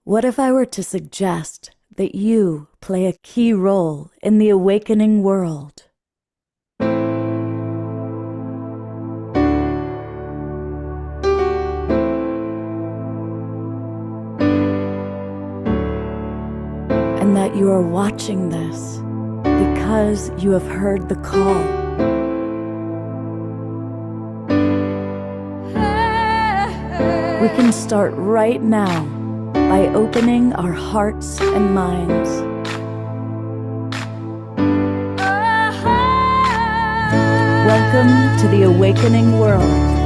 What if I were to suggest that you play a key role in the awakening world? And that you are watching this because you have heard the call. We can start right now by opening our hearts and minds. Welcome to the awakening world.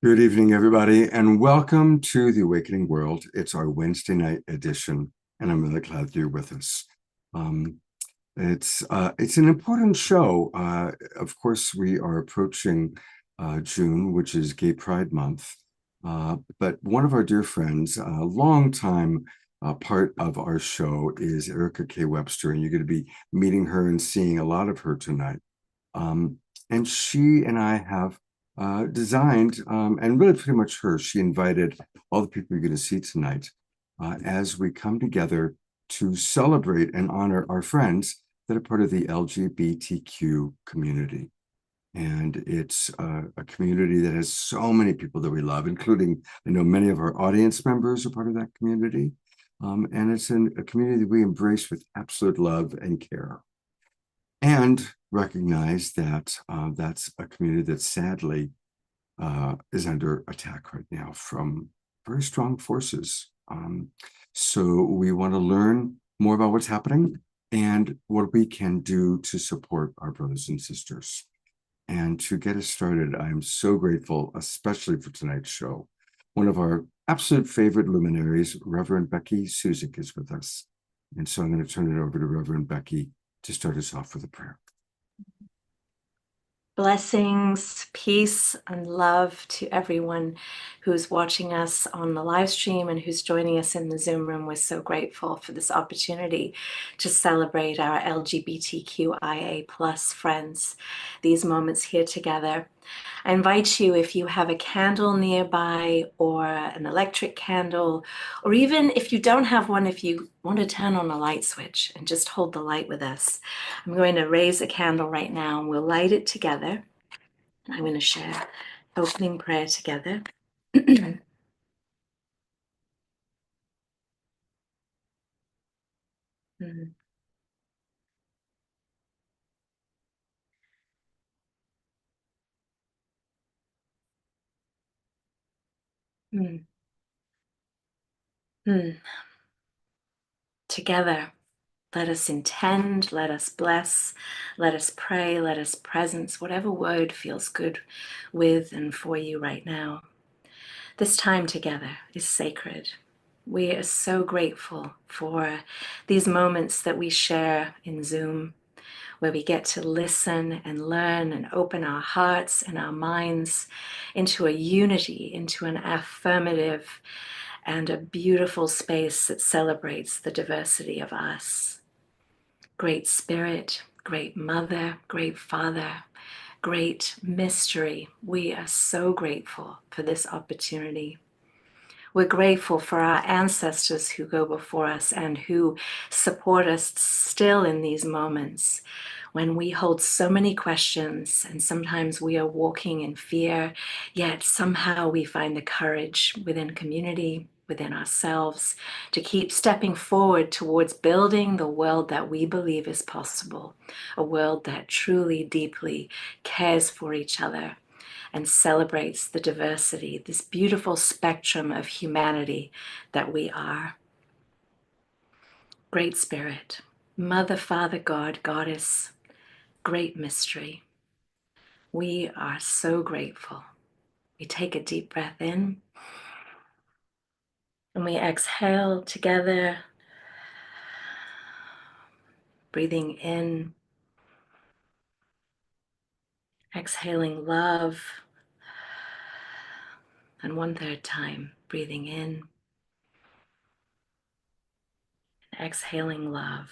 Good evening, everybody, and welcome to the Awakening World. It's our Wednesday night edition, and I'm really glad you're with us. It's an important show. Of course, we are approaching June, which is Gay Pride Month. But one of our dear friends, a longtime part of our show, is Erica K. Webster, and you're going to be meeting her and seeing a lot of her tonight. And she and I have designed, and really pretty much her, she invited all the people you're going to see tonight as we come together to celebrate and honor our friends that are part of the LGBTQ community. And it's a community that has so many people that we love, including, I know many of our audience members are part of that community. And it's a community that we embrace with absolute love and care. And recognize that that's a community that sadly is under attack right now from very strong forces. So we want to learn more about what's happening and what we can do to support our brothers and sisters. And to get us started, I am so grateful, especially for tonight's show. One of our absolute favorite luminaries, Reverend Becky Suzik, is with us. And so I'm going to turn it over to Reverend Becky to start us off with a prayer. Blessings, peace, and love to everyone who's watching us on the live stream and who's joining us in the Zoom room. We're so grateful for this opportunity to celebrate our LGBTQIA plus friends, these moments here together. I invite you, if you have a candle nearby or an electric candle, or even if you don't have one, if you want to turn on a light switch and just hold the light with us. I'm going to raise a candle right now and we'll light it together. And I'm going to share opening prayer together. Mm. Mm. Mm. Together, let us intend, let us bless, let us pray, let us presence, whatever word feels good with and for you right now. This time together is sacred. We are so grateful for these moments that we share in Zoom, where we get to listen and learn and open our hearts and our minds into a unity, into an affirmative and a beautiful space that celebrates the diversity of us. Great Spirit, great Mother, great Father, great mystery. We are so grateful for this opportunity. We're grateful for our ancestors who go before us and who support us still in these moments when we hold so many questions and sometimes we are walking in fear, yet somehow we find the courage within community, within ourselves, to keep stepping forward towards building the world that we believe is possible, a world that truly, deeply cares for each other and celebrates the diversity, this beautiful spectrum of humanity that we are. Great Spirit, Mother, Father, God, Goddess, great mystery. We are so grateful. We take a deep breath in and we exhale together, breathing in, exhaling love, and 1/3 time, breathing in, and exhaling love.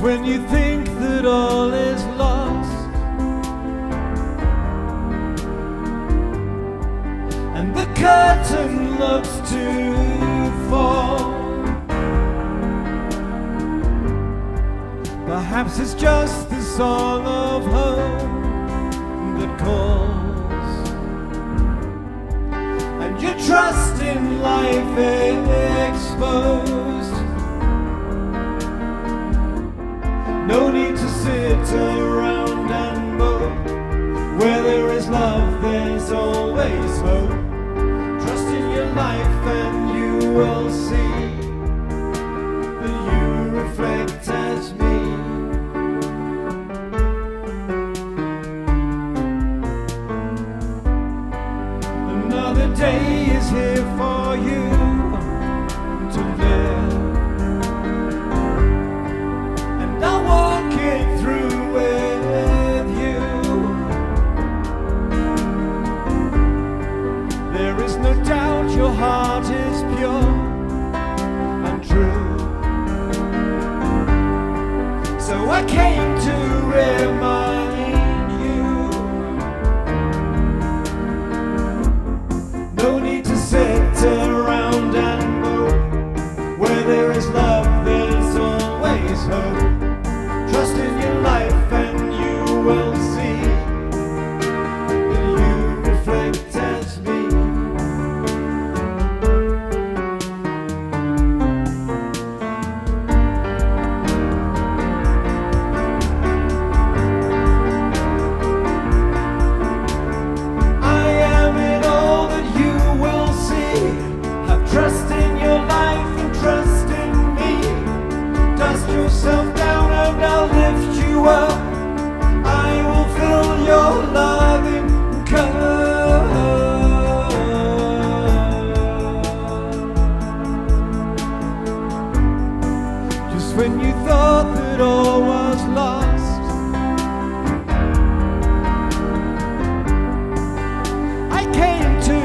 When you think that all is lost and the curtain looks to fall, perhaps it's just the song of hope that calls, and your trust in life exposed. No need to sit around and mope. Where there is love, there's always hope. Trust in your life and you will see that you reflect as me. Another day is here for you to live. Your heart is pure and true, so I came to remind you. No need to sit around and mope. Where there is love, there's always hope. Trust in your life and you will see that you reflect as me. Trust in your life and trust in me. Dust yourself down and I'll lift you up. I will fill your loving cup. Just when you thought that all was lost, I came to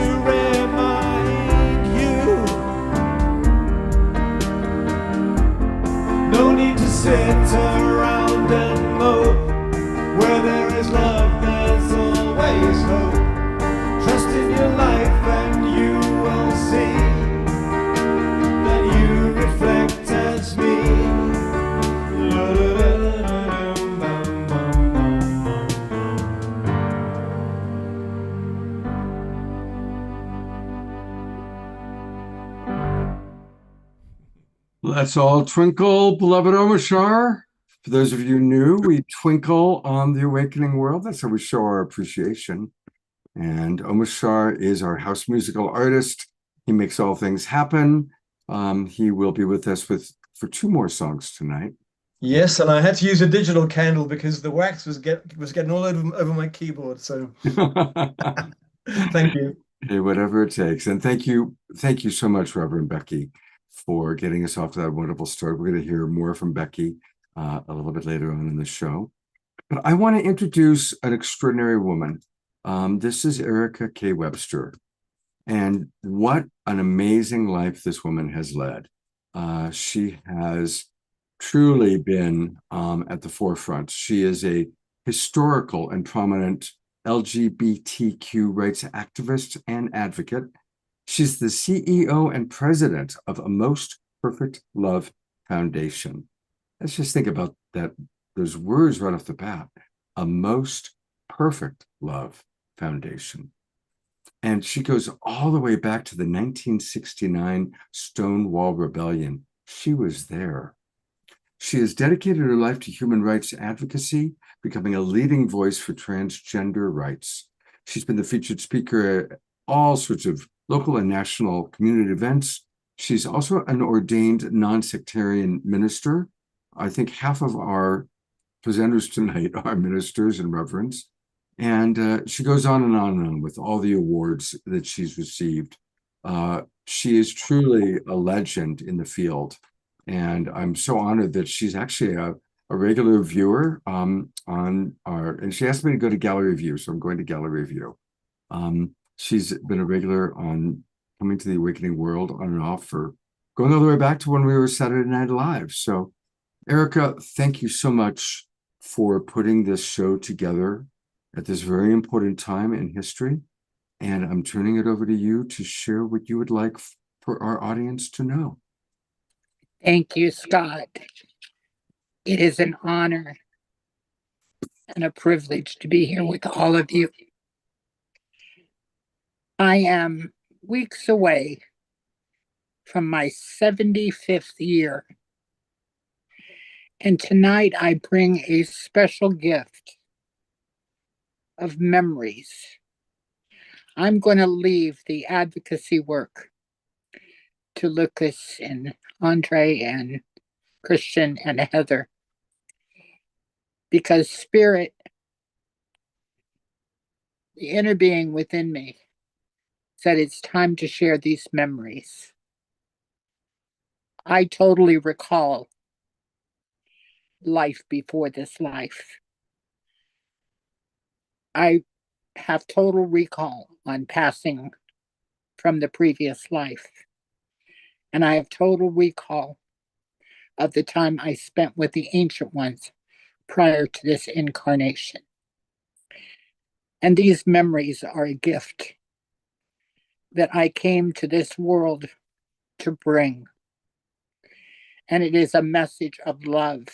sit around and mope. Where there is love, there's always hope. Trust in your life and you will see that you reflect as me. Let's all twinkle, beloved Omashar. For those of you new, we twinkle on the awakening world. That's how we show our appreciation. And Omashar is our house musical artist. He makes all things happen. He will be with us for 2 more songs tonight. Yes, and I had to use a digital candle because the wax was getting all over my keyboard. So thank you. Hey, whatever it takes. And thank you so much, Reverend Becky, for getting us off to that wonderful start. We're going to hear more from Becky a little bit later on in the show. But I want to introduce an extraordinary woman. This is Erica K. Webster. And what an amazing life this woman has led. She has truly been at the forefront. She is a historical and prominent LGBTQ rights activist and advocate. She's the CEO and president of A Most Perfect Love Foundation. Let's just think about that, those words right off the bat. A Most Perfect Love Foundation. And she goes all the way back to the 1969 Stonewall Rebellion. She was there. She has dedicated her life to human rights advocacy, becoming a leading voice for transgender rights. She's been the featured speaker at all sorts of local and national community events. She's also an ordained non-sectarian minister. I think half of our presenters tonight are ministers and reverends. And she goes on and on and on with all the awards that she's received. She is truly a legend in the field. And I'm so honored that she's actually a regular viewer on our, and she asked me to go to Gallery View, so I'm going to Gallery View. She's been a regular on Coming to the Awakening World on and off for going all the way back to when we were Saturday Night Live. So Erica, thank you so much for putting this show together at this very important time in history. And I'm turning it over to you to share what you would like for our audience to know. Thank you, Scott. It is an honor and a privilege to be here with all of you. I am weeks away from my 75th year. And tonight I bring a special gift of memories. I'm going to leave the advocacy work to Lucas and Andre and Christian and Heather, because Spirit, the inner being within me, said it's time to share these memories. I totally recall life before this life. I have total recall on passing from the previous life. And I have total recall of the time I spent with the ancient ones prior to this incarnation. And these memories are a gift that I came to this world to bring. And it is a message of love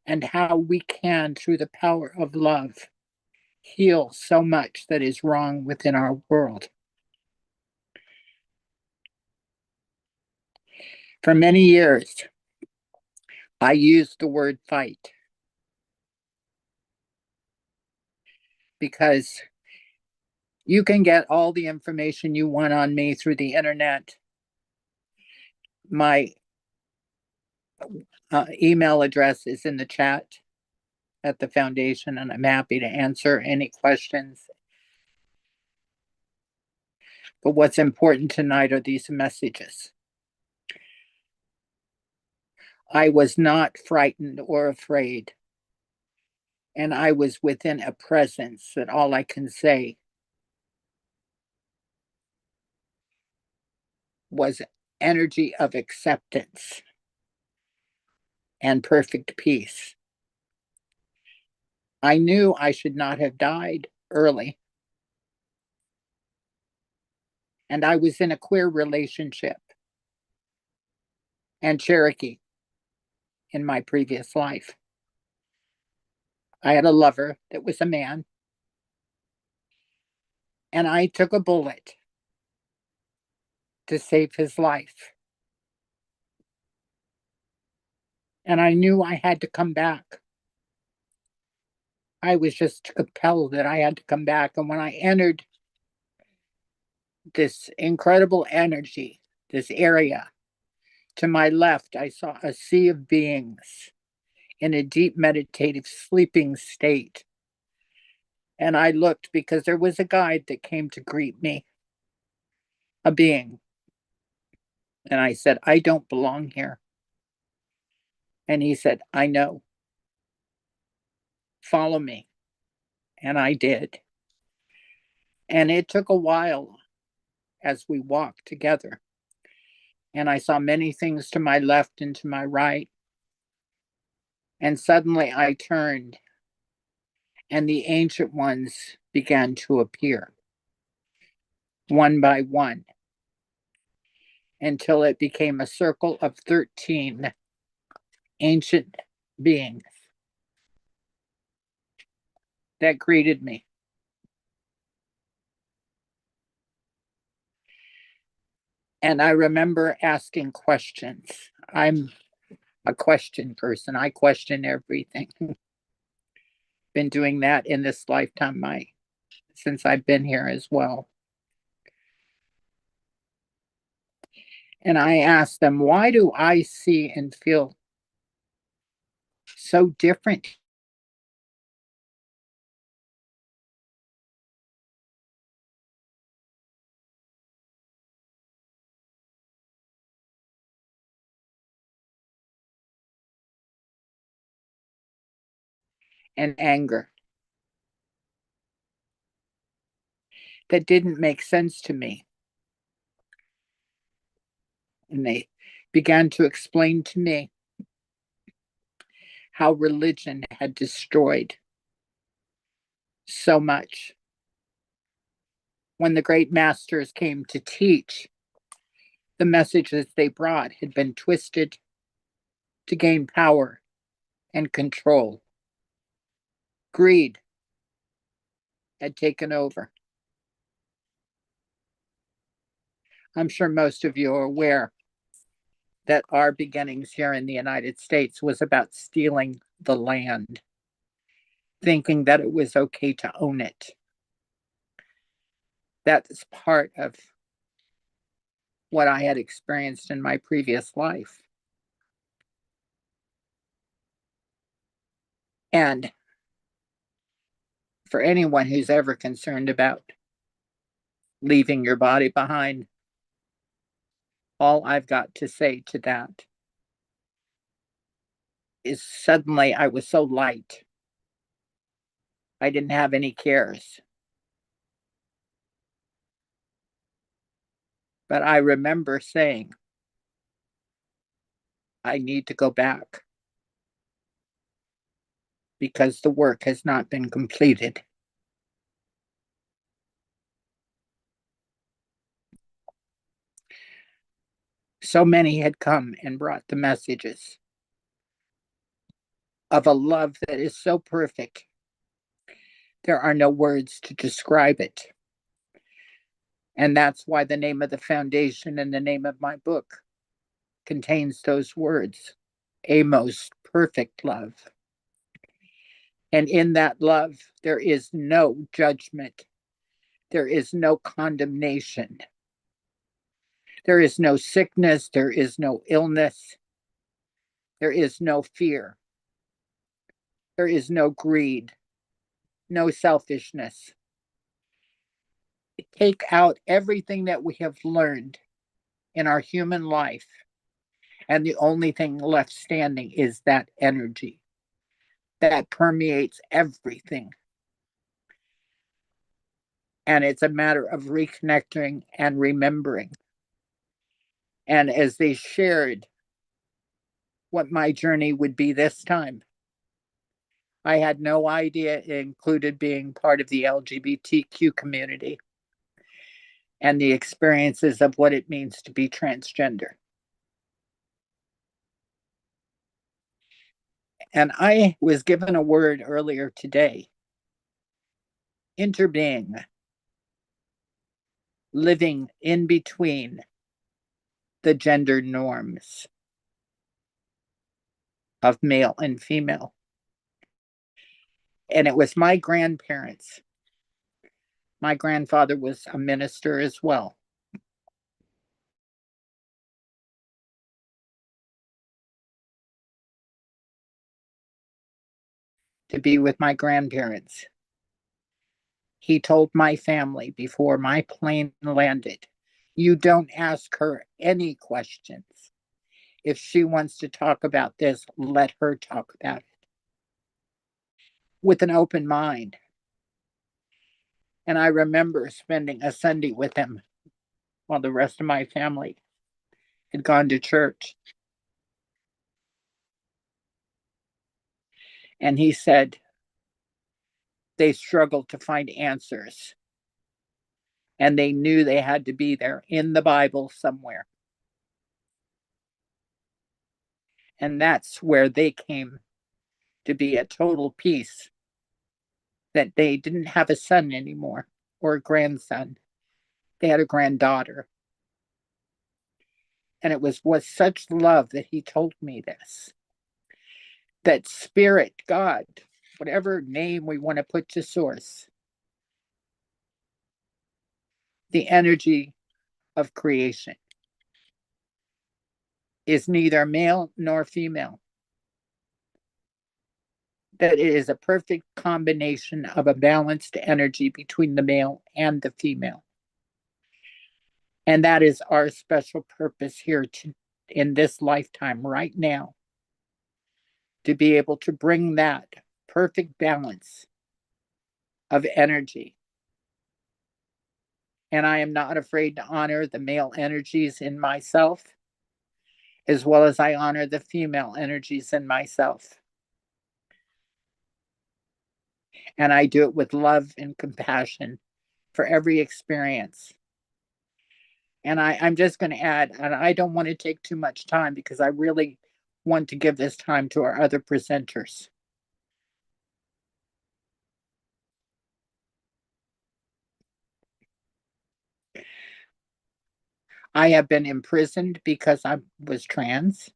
and how we can, through the power of love, heal so much that is wrong within our world. For many years, I used the word fight because you can get all the information you want on me through the internet. My email address is in the chat at the foundation, and I'm happy to answer any questions. But what's important tonight are these messages. I was not frightened or afraid. And I was within a presence that all I can say was energy of acceptance and perfect peace. I knew I should not have died early. And I was in a queer relationship and Cherokee in my previous life. I had a lover that was a man. And I took a bullet to save his life. And I knew I had to come back. I was just compelled that I had to come back. And when I entered this incredible energy, this area, To my left, I saw a sea of beings in a deep meditative sleeping state. And I looked because there was a guide that came to greet me, a being. And I said, I don't belong here. And he said, I know. Follow me. And I did. And it took a while as we walked together. And I saw many things to my left and to my right. And suddenly I turned, and the ancient ones began to appear, one by one, until it became a circle of 13 ancient beings that greeted me. And I remember asking questions. I'm a question person. I question everything. Been doing that in this lifetime since I've been here as well. And I asked them, why do I see and feel so different? And anger that didn't make sense to me. And they began to explain to me how religion had destroyed so much. When the great masters came to teach, the messages they brought had been twisted to gain power and control. Greed had taken over. I'm sure most of you are aware that our beginnings here in the United States was about stealing the land, thinking that it was okay to own it. That's part of what I had experienced in my previous life. And for anyone who's ever concerned about leaving your body behind, all I've got to say to that is suddenly I was so light. I didn't have any cares. But I remember saying, I need to go back because the work has not been completed. So many had come and brought the messages of a love that is so perfect. There are no words to describe it. And that's why the name of the foundation and the name of my book contains those words, a most perfect love. And in that love, there is no judgment. There is no condemnation. There is no sickness. There is no illness. There is no fear. There is no greed, no selfishness. Take out everything that we have learned in our human life, and the only thing left standing is that energy that permeates everything. And it's a matter of reconnecting and remembering. And as they shared what my journey would be this time, I had no idea it included being part of the LGBTQ community and the experiences of what it means to be transgender. And I was given a word earlier today, interbeing, living in between the gender norms of male and female. And it was my grandparents. My grandfather was a minister as well. to be with my grandparents. He told my family before my plane landed, you don't ask her any questions. If she wants to talk about this, let her talk about it with an open mind. And I remember spending a Sunday with him while the rest of my family had gone to church. And he said they struggled to find answers. And they knew they had to be there in the Bible somewhere. And that's where they came to be at total peace, that they didn't have a son anymore or a grandson. They had a granddaughter. And it was with such love that he told me this, that spirit, God, whatever name we want to put to source, the energy of creation is neither male nor female. That it is a perfect combination of a balanced energy between the male and the female. And that is our special purpose here in this lifetime right now, to be able to bring that perfect balance of energy. And I am not afraid to honor the male energies in myself, as well as I honor the female energies in myself. And I do it with love and compassion for every experience. And I'm just going to add, and I don't want to take too much time because I really want to give this time to our other presenters. I have been imprisoned because I was trans.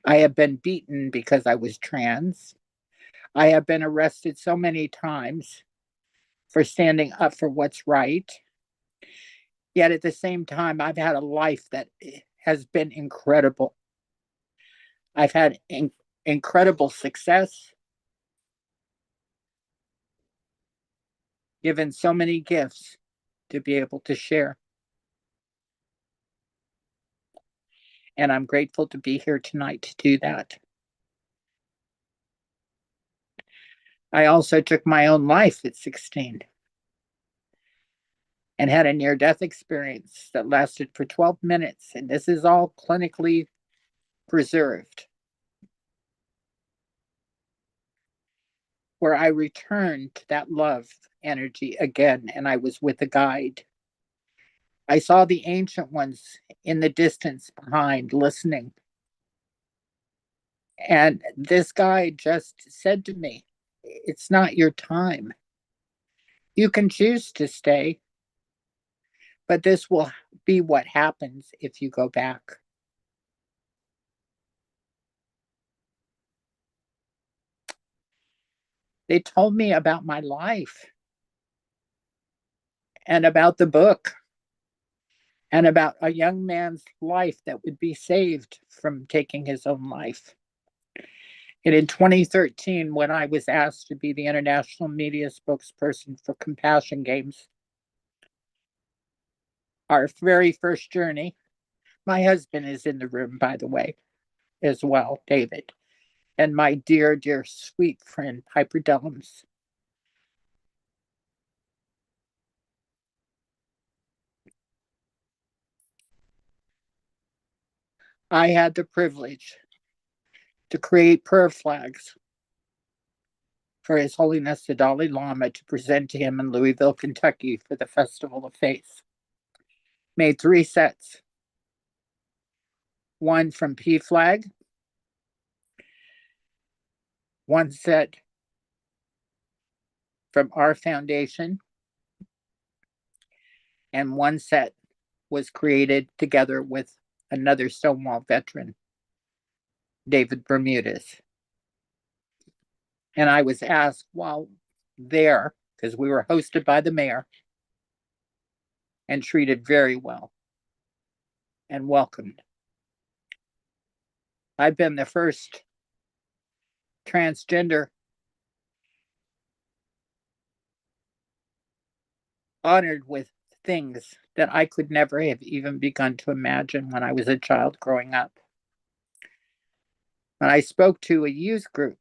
I have been beaten because I was trans. I have been arrested so many times for standing up for what's right. Yet at the same time, I've had a life that has been incredible. I've had incredible success, given so many gifts to be able to share. And I'm grateful to be here tonight to do that. I also took my own life at 16 and had a near-death experience that lasted for 12 minutes. And this is all clinically preserved, where I returned to that love energy again, and I was with a guide. I saw the ancient ones in the distance behind listening. And this guide just said to me, it's not your time. You can choose to stay, but this will be what happens if you go back. They told me about my life and about the book and about a young man's life that would be saved from taking his own life. And in 2013, when I was asked to be the international media spokesperson for Compassion Games, our very first journey, my husband is in the room, by the way, as well, David, and my dear, dear, sweet friend, Piper Dellums. I had the privilege to create prayer flags for His Holiness the Dalai Lama to present to him in Louisville, Kentucky for the Festival of Faith. Made 3 sets. One from P Flag, one set from our foundation, and one set was created together with another Stonewall veteran, David Bermudez. And I was asked while there, because we were hosted by the mayor and treated very well and welcomed. I've been the first transgender honored with things that I could never have even begun to imagine when I was a child growing up. When I spoke to a youth group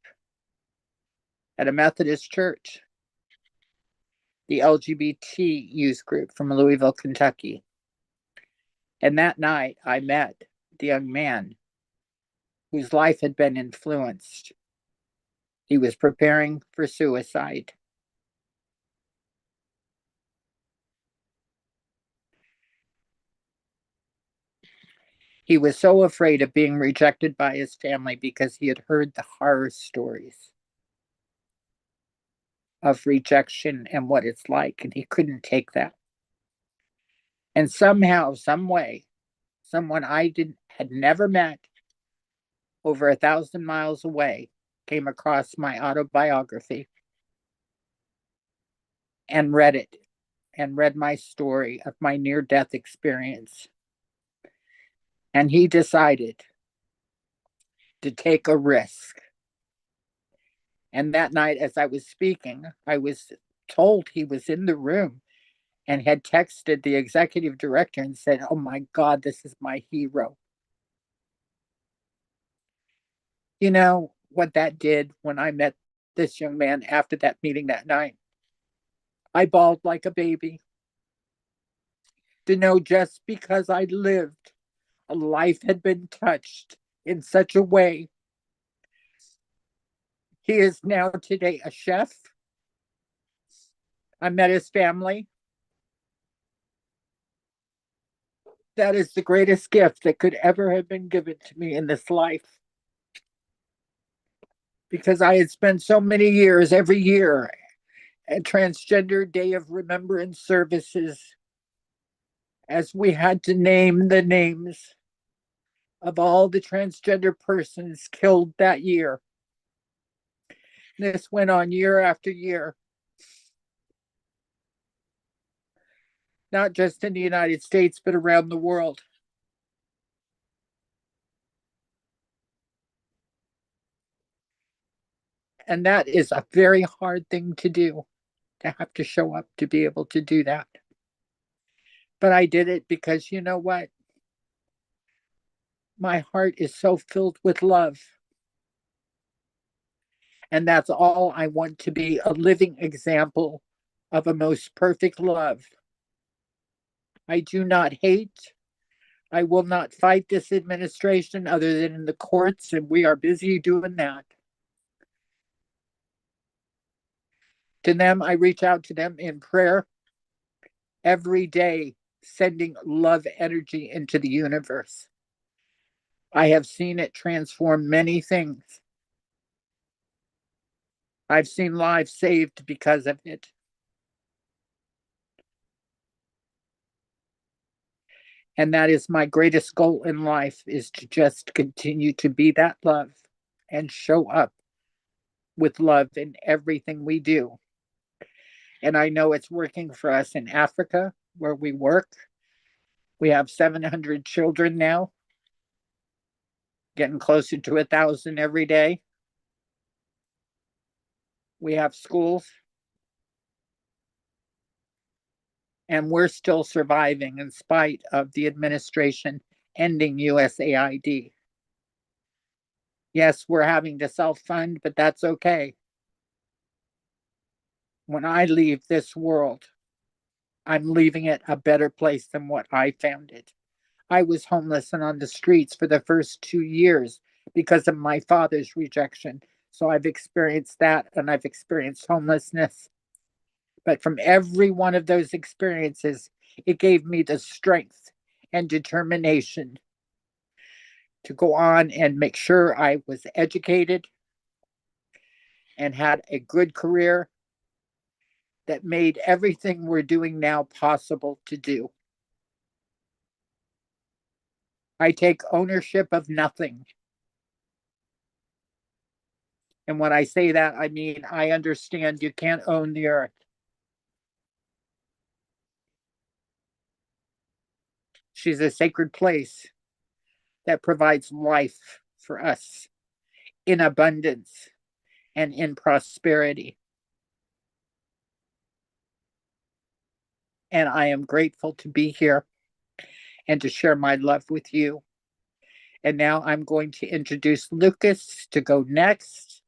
at a Methodist church, the LGBT youth group from Louisville, Kentucky. And that night I met the young man whose life had been influenced. He was preparing for suicide. He was so afraid of being rejected by his family because he had heard the horror stories of rejection and what it's like, and he couldn't take that. And somehow, some way, someone had never met over 1,000 miles away came across my autobiography and read it and read my story of my near-death experience. And he decided to take a risk. And that night, as I was speaking, I was told he was in the room and had texted the executive director and said, "Oh my God, this is my hero." You know what that did when I met this young man after that meeting that night? I bawled like a baby to know just because I lived, a life had been touched in such a way. He is now today a chef. I met his family. That is the greatest gift that could ever have been given to me in this life. Because I had spent so many years, every year, at Transgender Day of Remembrance services, as we had to name the names of all the transgender persons killed that year. This went on year after year, not just in the United States, but around the world. And that is a very hard thing to do, to have to show up to be able to do that. But I did it because you know what? My heart is so filled with love. And that's all I want to be, a living example of a most perfect love. I do not hate. I will not fight this administration other than in the courts, and we are busy doing that. To them, I reach out to them in prayer every day, sending love energy into the universe. I have seen it transform many things. I've seen lives saved because of it. And that is my greatest goal in life, is to just continue to be that love and show up with love in everything we do. And I know it's working for us in Africa, where we work. We have 700 children now, getting closer to 1,000 every day. We have schools. And we're still surviving in spite of the administration ending USAID. Yes, we're having to self-fund, but that's okay. When I leave this world, I'm leaving it a better place than what I found it. I was homeless and on the streets for the first 2 years because of my father's rejection. So I've experienced that, and I've experienced homelessness. But from every one of those experiences, it gave me the strength and determination to go on and make sure I was educated and had a good career that made everything we're doing now possible to do. I take ownership of nothing. And when I say that, I mean, I understand you can't own the earth. She's a sacred place that provides life for us in abundance and in prosperity. and I am grateful to be here and to share my love with you. And now I'm going to introduce Lucas to go next.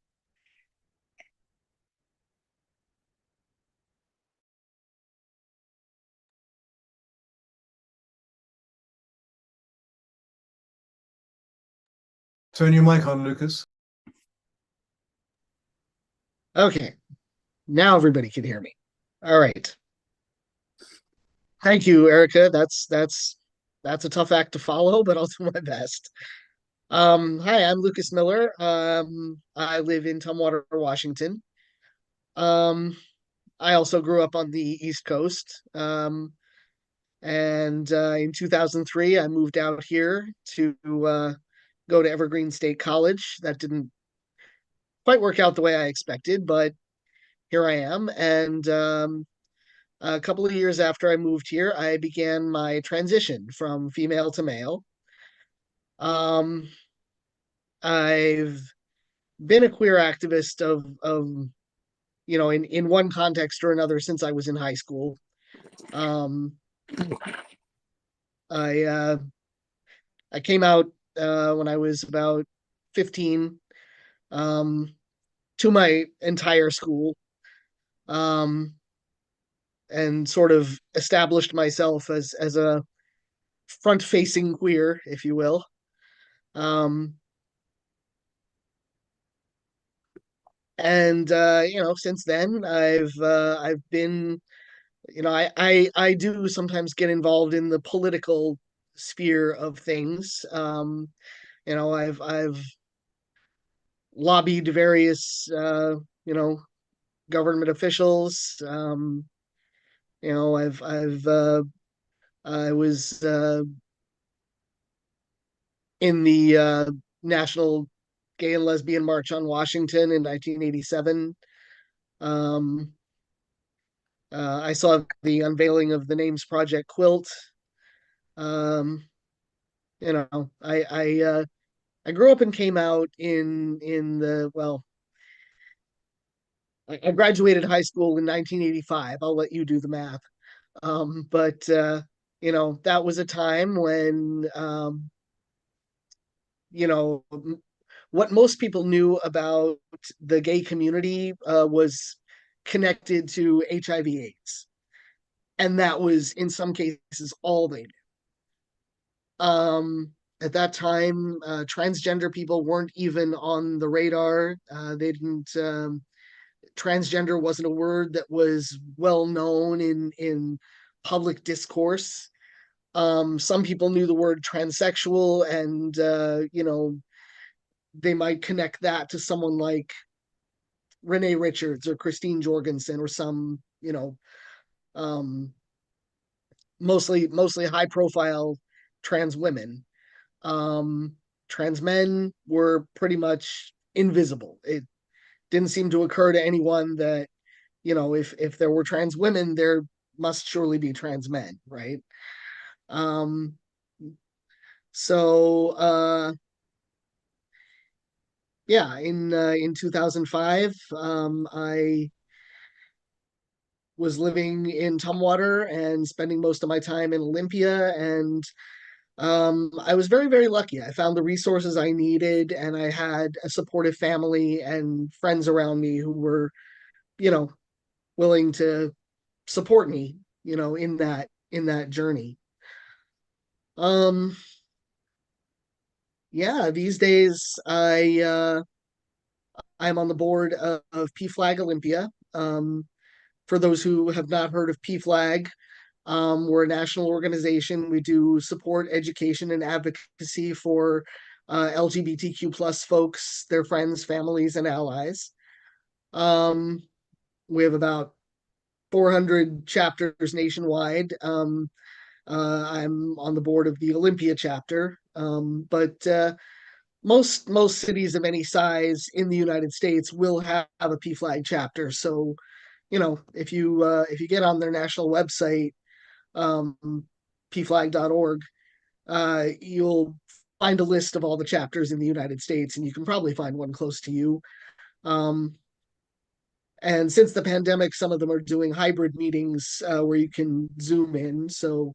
Turn your mic on, Lucas. Okay, now everybody can hear me. All right. Thank you, Erica. That's a tough act to follow, but I'll do my best. Hi, I'm Lucas Miller. I live in Tumwater, Washington. Um, I also grew up on the East Coast. And in 2003, I moved out here to go to Evergreen State College. That didn't quite work out the way I expected, but here I am. And a couple of years after I moved here, I began my transition from female to male. Um, I've been a queer activist in one context or another since I was in high school. Um, I I came out when I was about 15 um, to my entire school, um, and sort of established myself as a front facing queer, if you will. Um, and since then I've been, I do sometimes get involved in the political sphere of things. I've lobbied various government officials. I was in the National Gay and Lesbian March on Washington in 1987. Um, I saw the unveiling of the Names Project quilt. Um, I grew up and came out in the well. I graduated high school in 1985. I'll let you do the math. But that was a time when what most people knew about the gay community was connected to HIV/AIDS, and that was in some cases all they knew. At that time, transgender people weren't even on the radar. They didn't. Transgender wasn't a word that was well known in public discourse. Some people knew the word transsexual, and they might connect that to someone like Renee Richards or Christine Jorgensen or some, um, mostly high profile trans women. Um, Trans men were pretty much invisible. It didn't seem to occur to anyone that, if there were trans women, there must surely be trans men, right? Um, so yeah, in 2005, I was living in Tumwater and spending most of my time in Olympia, and I was very, very lucky. I found the resources I needed, and I had a supportive family and friends around me who were, you know, willing to support me, in that journey. Um, yeah, these days I'm on the board of PFLAG Olympia. For those who have not heard of PFLAG, we're a national organization. We do support, education, and advocacy for LGBTQ plus folks, their friends, families, and allies. Um, we have about 400 chapters nationwide. I'm on the board of the Olympia chapter, but most cities of any size in the United States will have a PFLAG chapter. So, if you get on their national website, um, pflag.org, you'll find a list of all the chapters in the United States, and you can probably find one close to you. Um, And since the pandemic, some of them are doing hybrid meetings where you can Zoom in. So,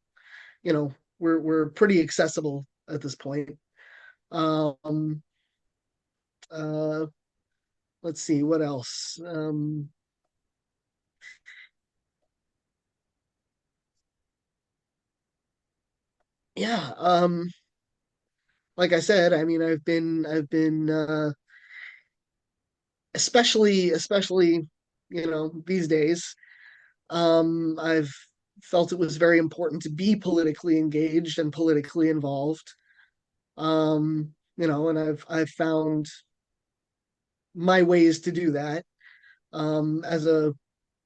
we're pretty accessible at this point. Um, uh, let's see what else. Yeah. Like I said, I mean, I've been especially these days. I've felt it was very important to be politically engaged and politically involved. And I've found my ways to do that. As a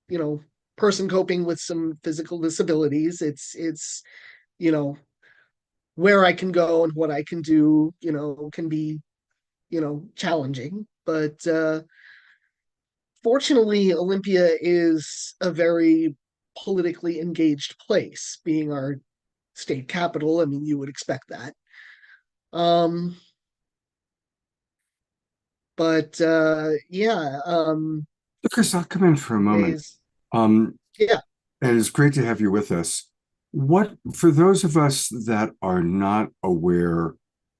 you know person coping with some physical disabilities, it's you know where I can go and what I can do, can be challenging. But fortunately, Olympia is a very politically engaged place, being our state capital. I mean, you would expect that. Um, but yeah, Lucas, I'll come in for a moment. days, Um, yeah. and it's great to have you with us. What, for those of us that are not aware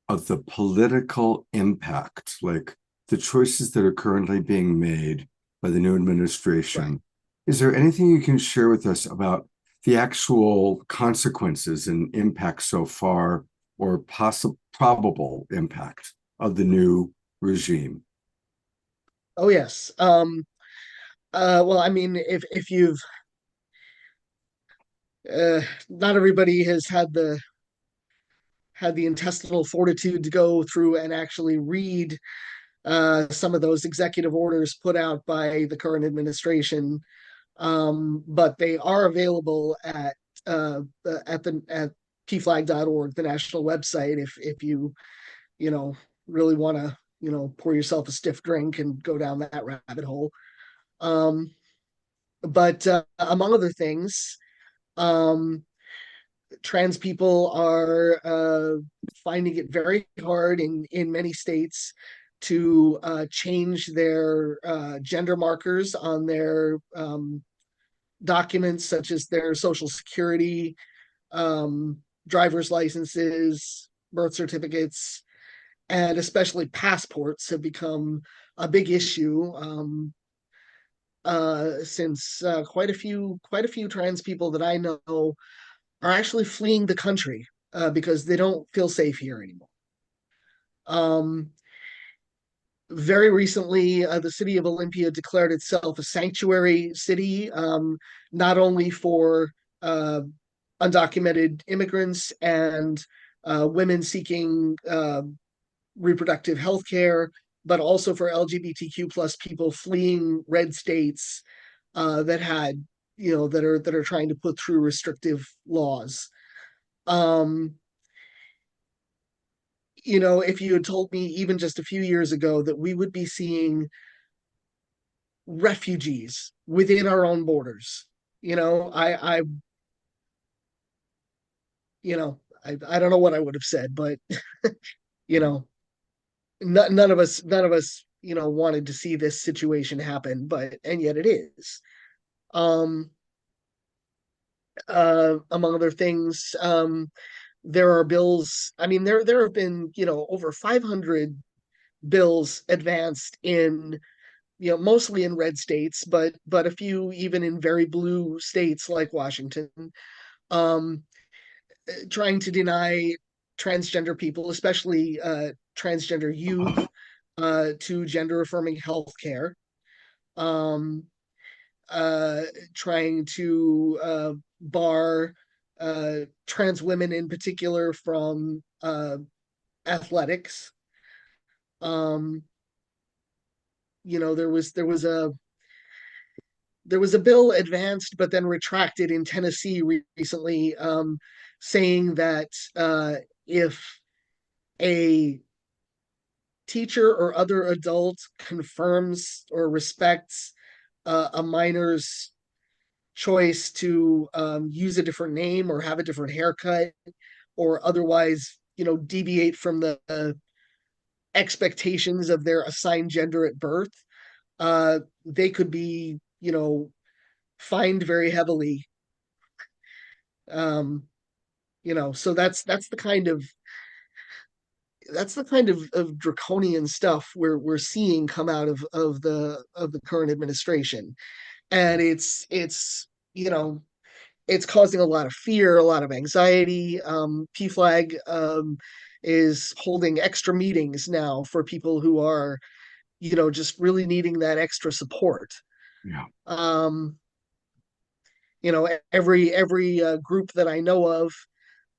of the political impact, like the choices that are currently being made by the new Right. administration, is there anything you can share with us about the actual consequences and impact so far, or possible probable impact of the new regime? Oh yes. Well, I mean, if you've not everybody has had the intestinal fortitude to go through and actually read some of those executive orders put out by the current administration, but they are available at pflag.org, the national website, if you know really want to pour yourself a stiff drink and go down that rabbit hole. Um, but among other things, um, trans people are finding it very hard in many states to change their gender markers on their documents, such as their social security, driver's licenses, birth certificates, and especially passports have become a big issue, since quite a few trans people that I know are actually fleeing the country because they don't feel safe here anymore. Um, very recently, the city of Olympia declared itself a sanctuary city, not only for uh, undocumented immigrants and women seeking reproductive health care, but also for LGBTQ plus people fleeing red states that had, that are trying to put through restrictive laws. Um, if you had told me even just a few years ago that we would be seeing refugees within our own borders, I don't know what I would have said, but you know, none of us, wanted to see this situation happen, and yet it is. Um, among other things, there are bills. I mean, there have been, over 500 bills advanced in, mostly in red states, but a few even in very blue states like Washington, um, trying to deny transgender people, especially transgender youth, to gender affirming health care. Um, trying to bar trans women in particular from athletics. Um, there was a bill advanced but then retracted in Tennessee recently, saying that if a teacher or other adult confirms or respects a minor's choice to use a different name or have a different haircut or otherwise, deviate from the expectations of their assigned gender at birth, they could be, fined very heavily. Um, so that's the kind of draconian stuff we're seeing come out of the current administration. And it's causing a lot of fear, a lot of anxiety. PFLAG is holding extra meetings now for people who are, just really needing that extra support. Yeah. Um, every group that I know of,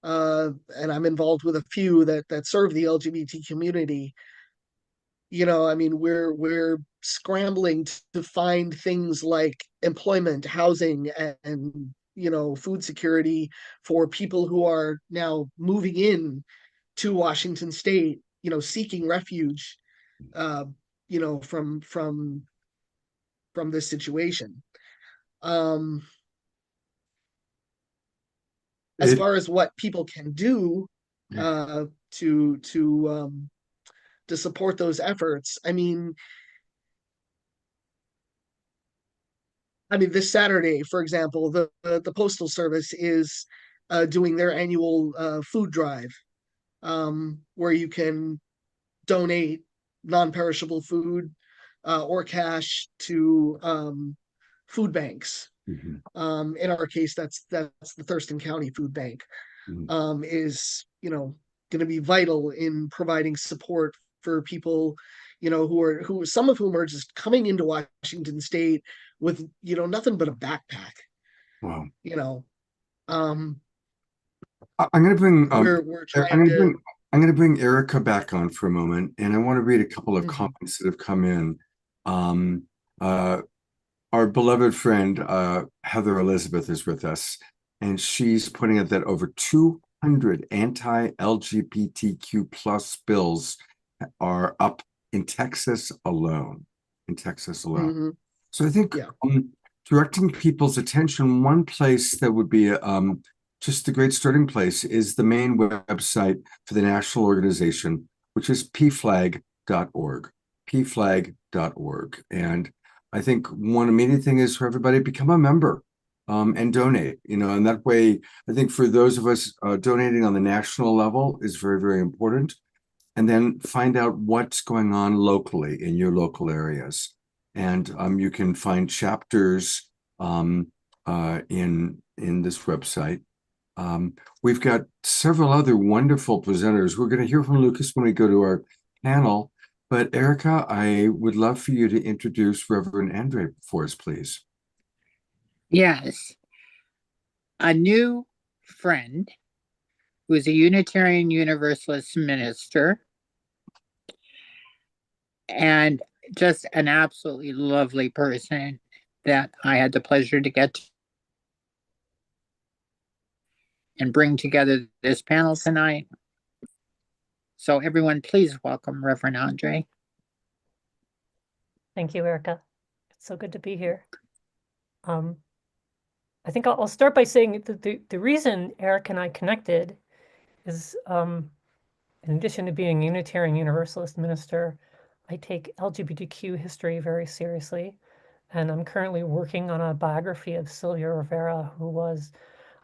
and I'm involved with a few that serve the LGBT community. I mean, we're scrambling to find things like employment, housing, and food security for people who are now moving in to Washington State, seeking refuge, uh, from this situation. Um, as It, far as what people can do, uh, to to um, to support those efforts, I mean, this Saturday, for example, the Postal Service is doing their annual food drive, where you can donate non-perishable food or cash to food banks. mhm, In our case, that's the Thurston County Food Bank. mhm. Is going to be vital in providing support for people, who some of whom are just coming into Washington State with nothing but a backpack. Wow. You know, um, I'm going to bring we're I'm trying going to to. bring Erica back on for a moment, and I want to read a couple of Mhm. comments that have come in. Um, uh, our beloved friend Heather Elizabeth is with us, and she's pointing out that over 200 anti-LGBTQ plus bills are up in Texas alone. In Texas alone. Mhm. So I think Yeah. directing people's attention, one place that would be just a great starting place is the main website for the national organization, which is pflag.org. pflag.org. And I think one immediate thing is for everybody become a member and donate, and that way, I think for those of us donating on the national level is very, very important. And then find out what's going on locally in your local areas. And you can find chapters in this website. We've got several other wonderful presenters. We're going to hear from Lucas when we go to our panel. But Erica, I would love for you to introduce Reverend Andre for us, please. Yes, a new friend who is a Unitarian Universalist minister and just an absolutely lovely person that I had the pleasure to get to and bring together this panel tonight. So everyone, please welcome Reverend Andre. Thank you, Erica. It's so good to be here. I think I'll start by saying that the reason Eric and I connected is, in addition to being a Unitarian Universalist minister, I take LGBTQ history very seriously. And I'm currently working on a biography of Sylvia Rivera, who was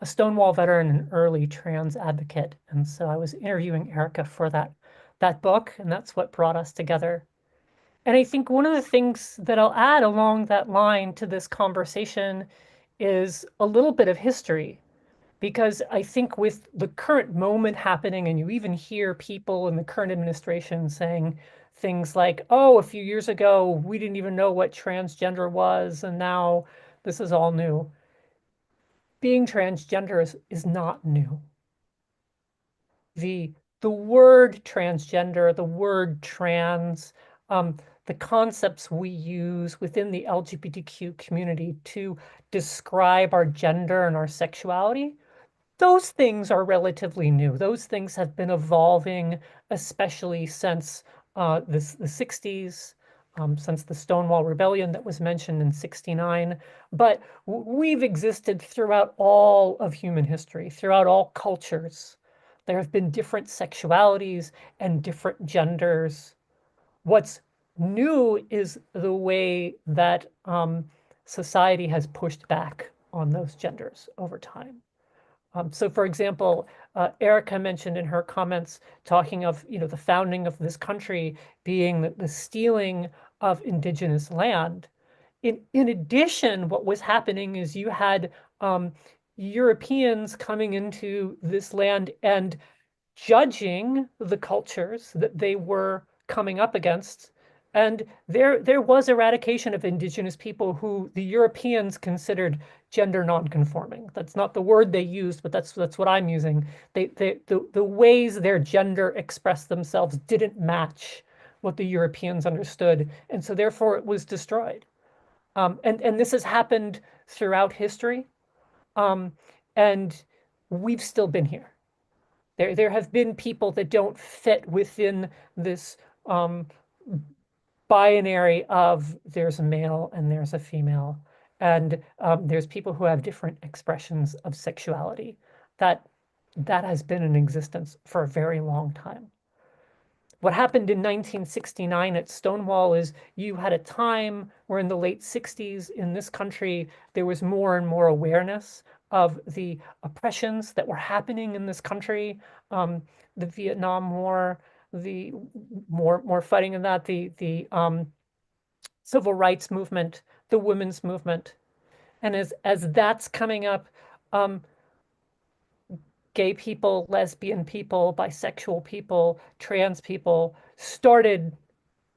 a Stonewall veteran and early trans advocate. And so I was interviewing Erica for that book, and that's what brought us together. And I think one of the things that I'll add along that line to this conversation is a little bit of history, because I think with the current moment happening, and you even hear people in the current administration saying things like, oh, a few years ago, we didn't even know what transgender was, and now this is all new. Being transgender is not new. The word transgender, the word trans, the concepts we use within the LGBTQ community to describe our gender and our sexuality, those things are relatively new. Those things have been evolving, especially since the 60s, since the Stonewall Rebellion that was mentioned in 69. But we've existed throughout all of human history, throughout all cultures. There have been different sexualities and different genders. What's new is the way that society has pushed back on those genders over time. So, for example, Erica mentioned in her comments talking of the founding of this country being the stealing of indigenous land. In addition, what was happening is you had Europeans coming into this land and judging the cultures that they were coming up against. And there was eradication of indigenous people who the Europeans considered gender nonconforming. That's not the word they used, but that's what I'm using. The ways their gender expressed themselves didn't match what the Europeans understood, and so therefore it was destroyed. And this has happened throughout history, and we've still been here. There have been people that don't fit within this binary of there's a male and there's a female, and there's people who have different expressions of sexuality. That has been in existence for a very long time. What happened in 1969 at Stonewall is you had a time where in the late 60s in this country, there was more and more awareness of the oppressions that were happening in this country, the Vietnam War, the more fighting in that, the civil rights movement, the women's movement. And as that's coming up, gay people, lesbian people, bisexual people, trans people started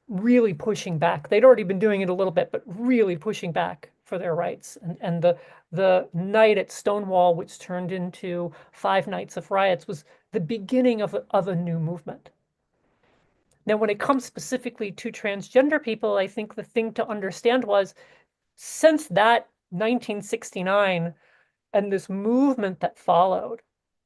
really pushing back. They'd already been doing it a little bit, but really pushing back for their rights. And the night at Stonewall, which turned into 5 nights of riots, was the beginning of a new movement. Now, when it comes specifically to transgender people, I think the thing to understand was since that 1969 and this movement that followed,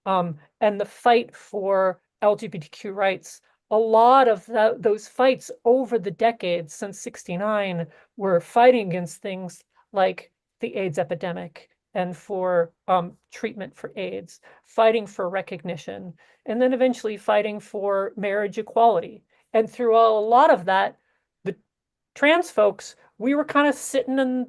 and the fight for LGBTQ rights, a lot of those fights over the decades since 69 were fighting against things like the AIDS epidemic and for treatment for AIDS, fighting for recognition, and then eventually fighting for marriage equality. And through a lot of that, the trans folks, we were kind of sitting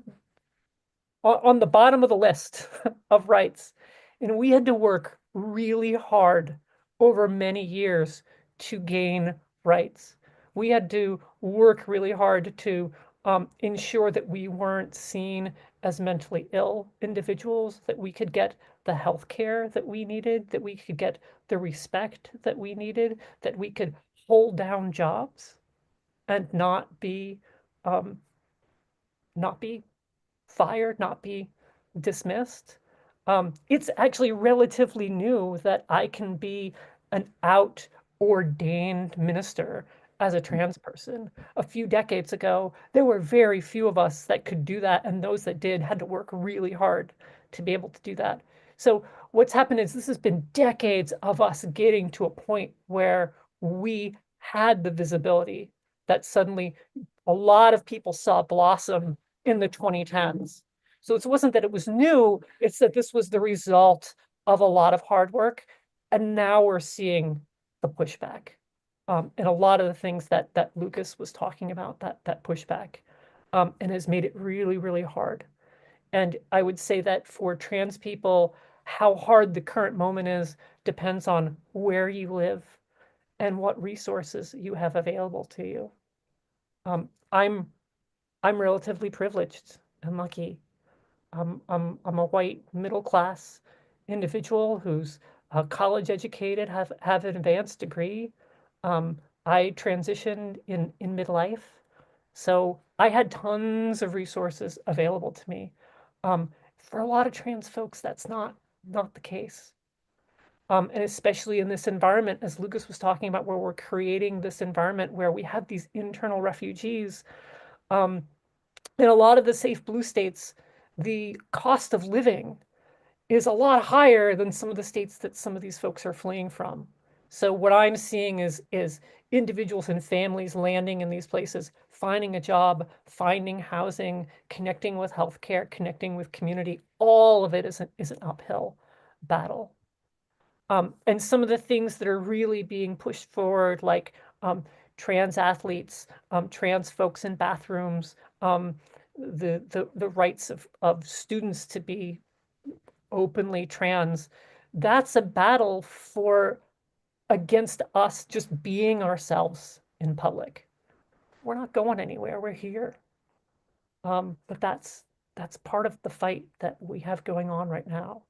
on the bottom of the list of rights. And we had to work really hard over many years to gain rights. We had to work really hard to ensure that we weren't seen as mentally ill individuals, that we could get the health care that we needed, that we could get the respect that we needed, that we could hold down jobs and not be fired, not be dismissed. It's actually relatively new that I can be an ordained minister as a trans person. A few decades ago, there were very few of us that could do that, and those that did had to work really hard to be able to do that. So what's happened is this has been decades of us getting to a point where we had the visibility that suddenly a lot of people saw blossom in the 2010s. So it wasn't that it was new, it's that this was the result of a lot of hard work. And now we're seeing the pushback. And a lot of the things that Lucas was talking about, that pushback, and has made it really, really hard. And I would say that for trans people, how hard the current moment is depends on where you live and what resources you have available to you. I'm relatively privileged and lucky. I'm a white middle class individual who's college educated, have an advanced degree. I transitioned in midlife, so I had tons of resources available to me. For a lot of trans folks, that's not the case. And especially in this environment, as Lucas was talking about, where we're creating this environment where we have these internal refugees. In a lot of the safe blue states, the cost of living is a lot higher than some of the states that some of these folks are fleeing from. So what I'm seeing is individuals and families landing in these places, finding a job, finding housing, connecting with healthcare, connecting with community. All of it is an uphill battle. And some of the things that are really being pushed forward, like trans athletes, trans folks in bathrooms, the rights of students to be openly trans. That's a battle for against us just being ourselves in public. We're not going anywhere. We're here. But that's part of the fight that we have going on right now.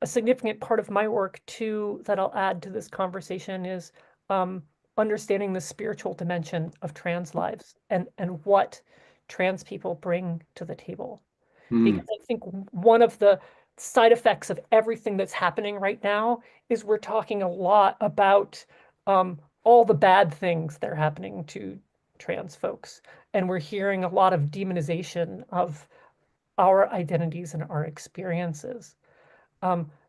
A significant part of my work too that I'll add to this conversation is understanding the spiritual dimension of trans lives and what trans people bring to the table. Because I think one of the side effects of everything that's happening right now is we're talking a lot about all the bad things that are happening to trans folks. And we're hearing a lot of demonization of our identities and our experiences.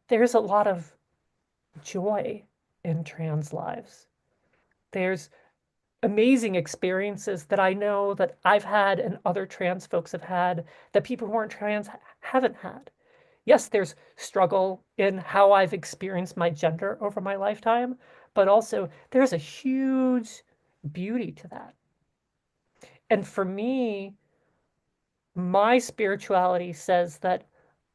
There's a lot of joy in trans lives. There's amazing experiences that I know that I've had and other trans folks have had that people who aren't trans haven't had. Yes, there's struggle in how I've experienced my gender over my lifetime, but also there's a huge beauty to that. And for me, my spirituality says that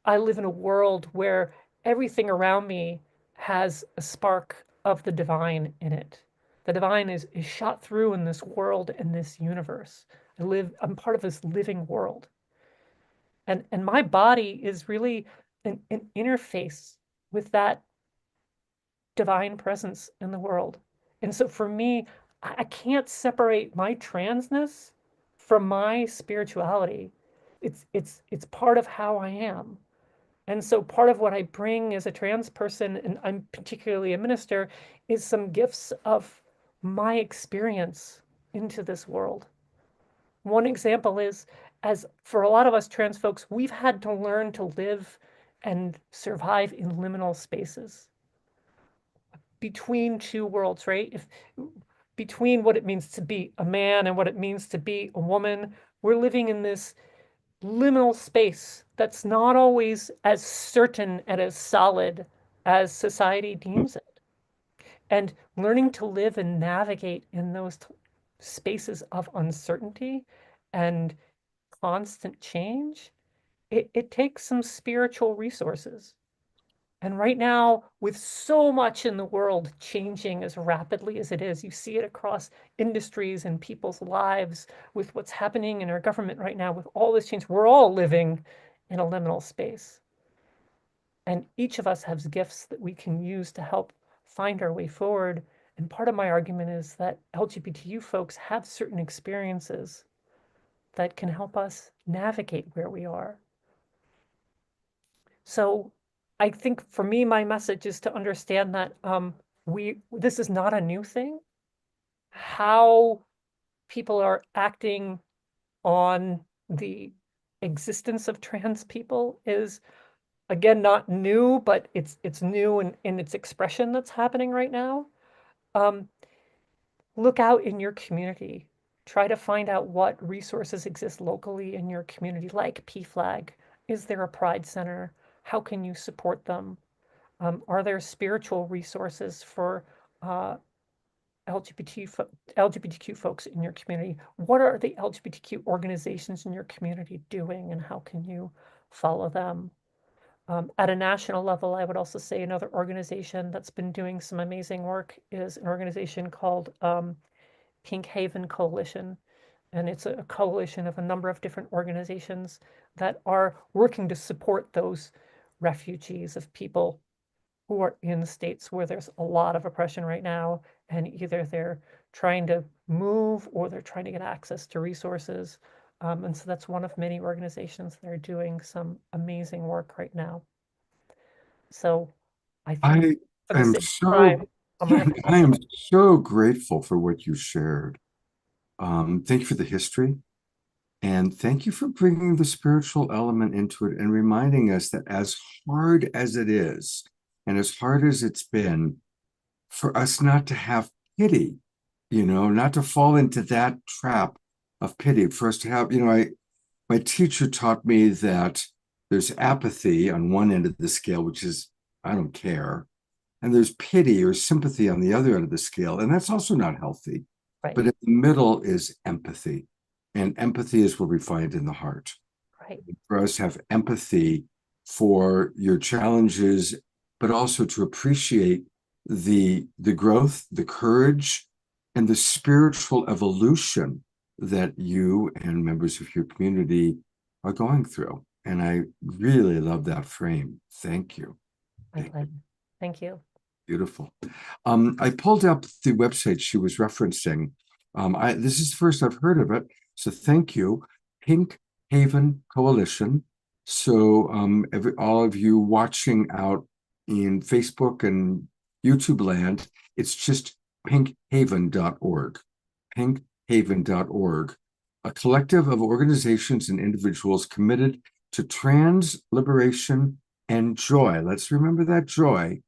I live in a world where everything around me has a spark of the divine in it. The divine is shot through in this world and this universe. I'm part of this living world. And my body is really an interface with that divine presence in the world. And so for me, I can't separate my transness from my spirituality. It's part of how I am. And so part of what I bring as a trans person, and I'm particularly a minister, is some gifts of my experience into this world. One example is, as for a lot of us trans folks, we've had to learn to live and survive in liminal spaces between two worlds, right? Between what it means to be a man and what it means to be a woman, we're living in this liminal space that's not always as certain and as solid as society deems it. And learning to live and navigate in those spaces of uncertainty and constant change, it takes some spiritual resources. And right now, with so much in the world changing as rapidly as it is, you see it across industries and people's lives with what's happening in our government right now, with all this change. We're all living in a liminal space. And each of us has gifts that we can use to help find our way forward. And part of my argument is that LGBTQ folks have certain experiences that can help us navigate where we are. So I think for me, my message is to understand that this is not a new thing. How people are acting on the existence of trans people is, again, not new, but it's new in its expression that's happening right now. Look out in your community. Try to find out what resources exist locally in your community, like PFLAG. Is there a Pride Center? How can you support them? Are there spiritual resources for LGBTQ folks in your community? What are the LGBTQ organizations in your community doing, and how can you follow them? At a national level, I would also say another organization that's been doing some amazing work is an organization called Pink Haven Coalition. And it's a coalition of a number of different organizations that are working to support those refugees of people who are in states where there's a lot of oppression right now, and either they're trying to move or they're trying to get access to resources. And so that's one of many organizations that are doing some amazing work right now. So I think I am so I am so grateful for what you shared. Thank you for the history, and thank you for bringing the spiritual element into it and reminding us that as hard as it is, and as hard as it's been, for us not to have pity, not to fall into that trap of pity, for us to have, my teacher taught me that there's apathy on one end of the scale, which is, I don't care. and there's pity or sympathy on the other end of the scale, and that's also not healthy. Right. But in the middle is empathy, and empathy is what we find in the heart. Right. For us to have empathy for your challenges, but also to appreciate the growth, the courage, and the spiritual evolution that you and members of your community are going through. And I really love that frame. Thank you. My pleasure. Thank you. Beautiful. I pulled up the website she was referencing. This is the first I've heard of it, so thank you. Pink Haven Coalition. So all of you watching out in Facebook and YouTube land, it's just pinkhaven.org. Pinkhaven.org, a collective of organizations and individuals committed to trans liberation and joy. Let's remember that joy,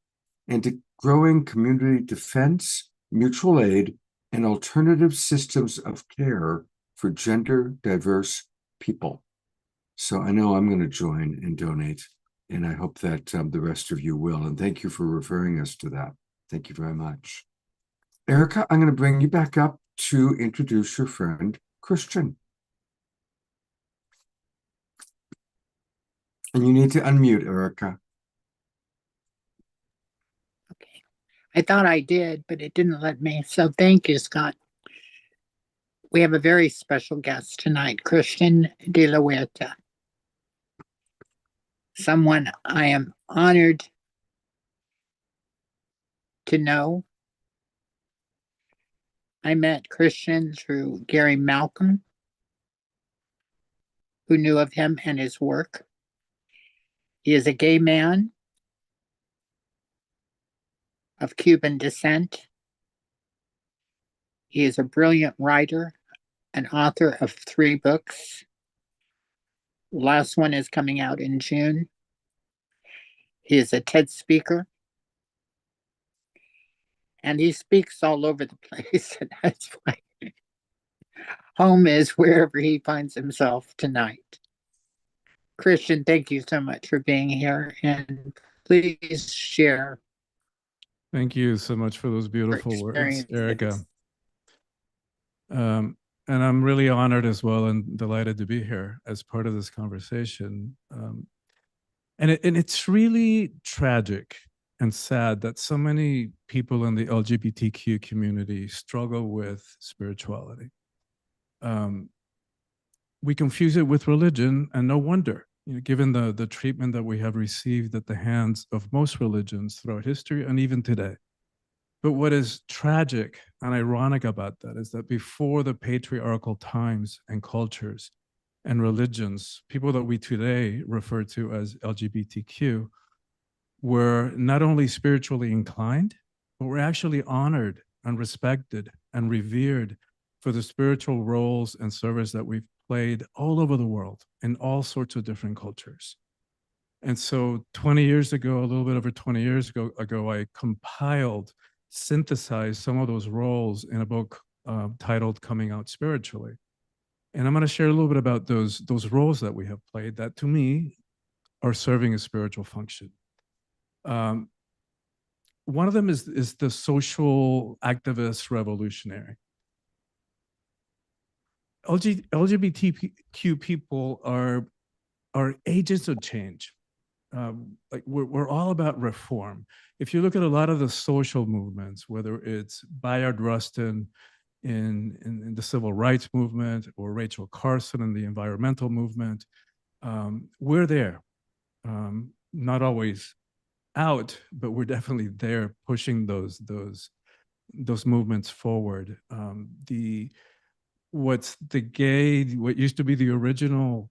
and to growing community defense, mutual aid, and alternative systems of care for gender diverse people. So I know I'm going to join and donate, and I hope that the rest of you will. And thank you for referring us to that. Thank you very much. Erica, I'm going to bring you back up to introduce your friend, Christian. And you need to unmute, Erica. Okay. I thought I did, but it didn't let me. So thank you, Scott. We have a very special guest tonight, Christian de la Huerta. Someone I am honored to know. I met Christian through Gary Malcolm, who knew of him and his work. He is a gay man of Cuban descent. He is a brilliant writer, an author of 3 books. The last one is coming out in June. He is a TED speaker. And he speaks all over the place. And that's why home is wherever he finds himself tonight. Christian, thank you so much for being here. And please share. Thank you so much for those beautiful words, Erica. And I'm really honored as well and delighted to be here as part of this conversation. And it's really tragic and sad that so many people in the LGBTQ community struggle with spirituality. We confuse it with religion, and no wonder, given the treatment that we have received at the hands of most religions throughout history and even today. But what is tragic and ironic about that is that before the patriarchal times and cultures and religions, people that we today refer to as LGBTQ were not only spiritually inclined, but were actually honored and respected and revered for the spiritual roles and service that we've played all over the world in all sorts of different cultures. And so 20 years ago, a little bit over 20 years ago, I compiled, synthesized some of those roles in a book titled Coming Out Spiritually. And I'm going to share a little bit about those roles that we have played that, to me, are serving a spiritual function. One of them is the social activist revolutionary. LGBTQ people are agents of change. Like we're all about reform. If you look at a lot of the social movements, whether it's Bayard Rustin in the civil rights movement or Rachel Carson in the environmental movement, we're there. Not always out, but we're definitely there pushing those movements forward. What used to be the original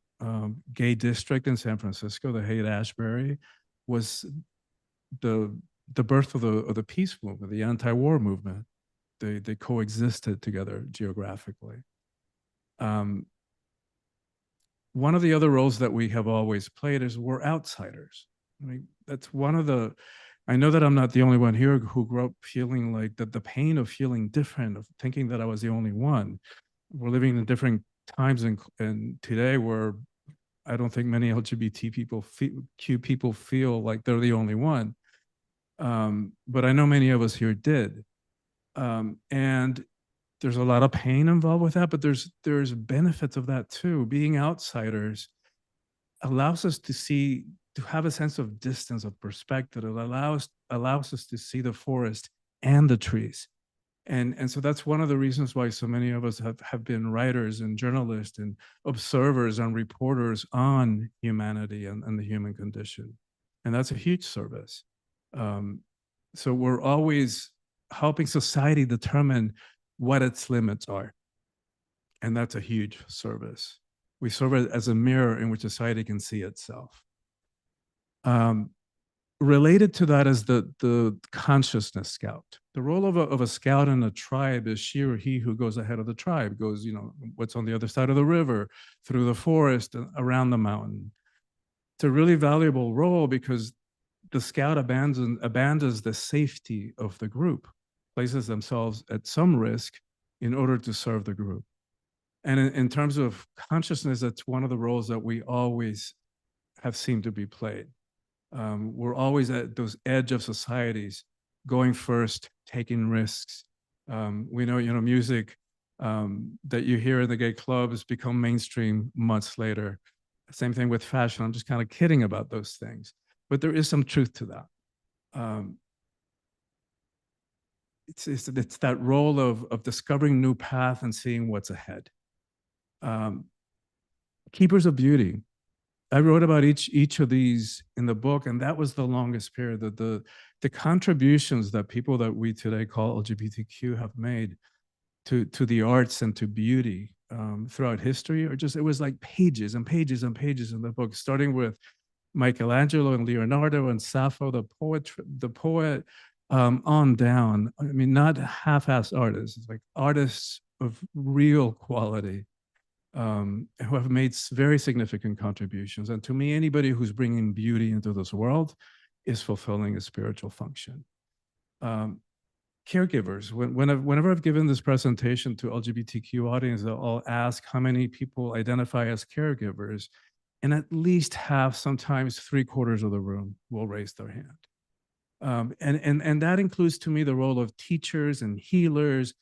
gay district in San Francisco, the Haight-Ashbury, was the birth of the peace movement, the anti-war movement. They coexisted together geographically. One of the other roles that we have always played is we're outsiders. I mean, that's one of the, I know that I'm not the only one here who grew up feeling like that, the pain of feeling different, of thinking that I was the only one. We're living in different times and today where I don't think many LGBT people feel like they're the only one. but I know many of us here did. And there's a lot of pain involved with that, but there's benefits of that too. Being outsiders allows us to have a sense of distance, of perspective. It allows us to see the forest and the trees. And so that's one of the reasons why so many of us have been writers and journalists and observers and reporters on humanity and the human condition. And that's a huge service. So we're always helping society determine what its limits are. And that's a huge service. We serve it as a mirror in which society can see itself. Related to that is the consciousness scout. The role of a scout in a tribe is she or he who goes ahead of the tribe, goes, what's on the other side of the river, through the forest, around the mountain. It's a really valuable role because the scout abandons the safety of the group, places themselves at some risk in order to serve the group. And in terms of consciousness, that's one of the roles that we always have seemed to be played. We're always at those edge of societies, going first, taking risks. We know, music that you hear in the gay clubs become mainstream months later. Same thing with fashion. I'm just kind of kidding about those things, but there is some truth to that. It's that role of discovering new path and seeing what's ahead. Keepers of beauty. I wrote about each of these in the book, and that was the longest period. The contributions that people that we today call LGBTQ have made to the arts and to beauty throughout history it was like pages and pages and pages in the book, starting with Michelangelo and Leonardo and Sappho, the poet, on down. I mean, not half-ass artists, it's like artists of real quality. Who have made very significant contributions. And to me, anybody who's bringing beauty into this world is fulfilling a spiritual function. Caregivers, whenever I've given this presentation to LGBTQ audience, I'll ask how many people identify as caregivers, and at least half, sometimes 3/4 of the room will raise their hand. And that includes, to me, the role of teachers and healers,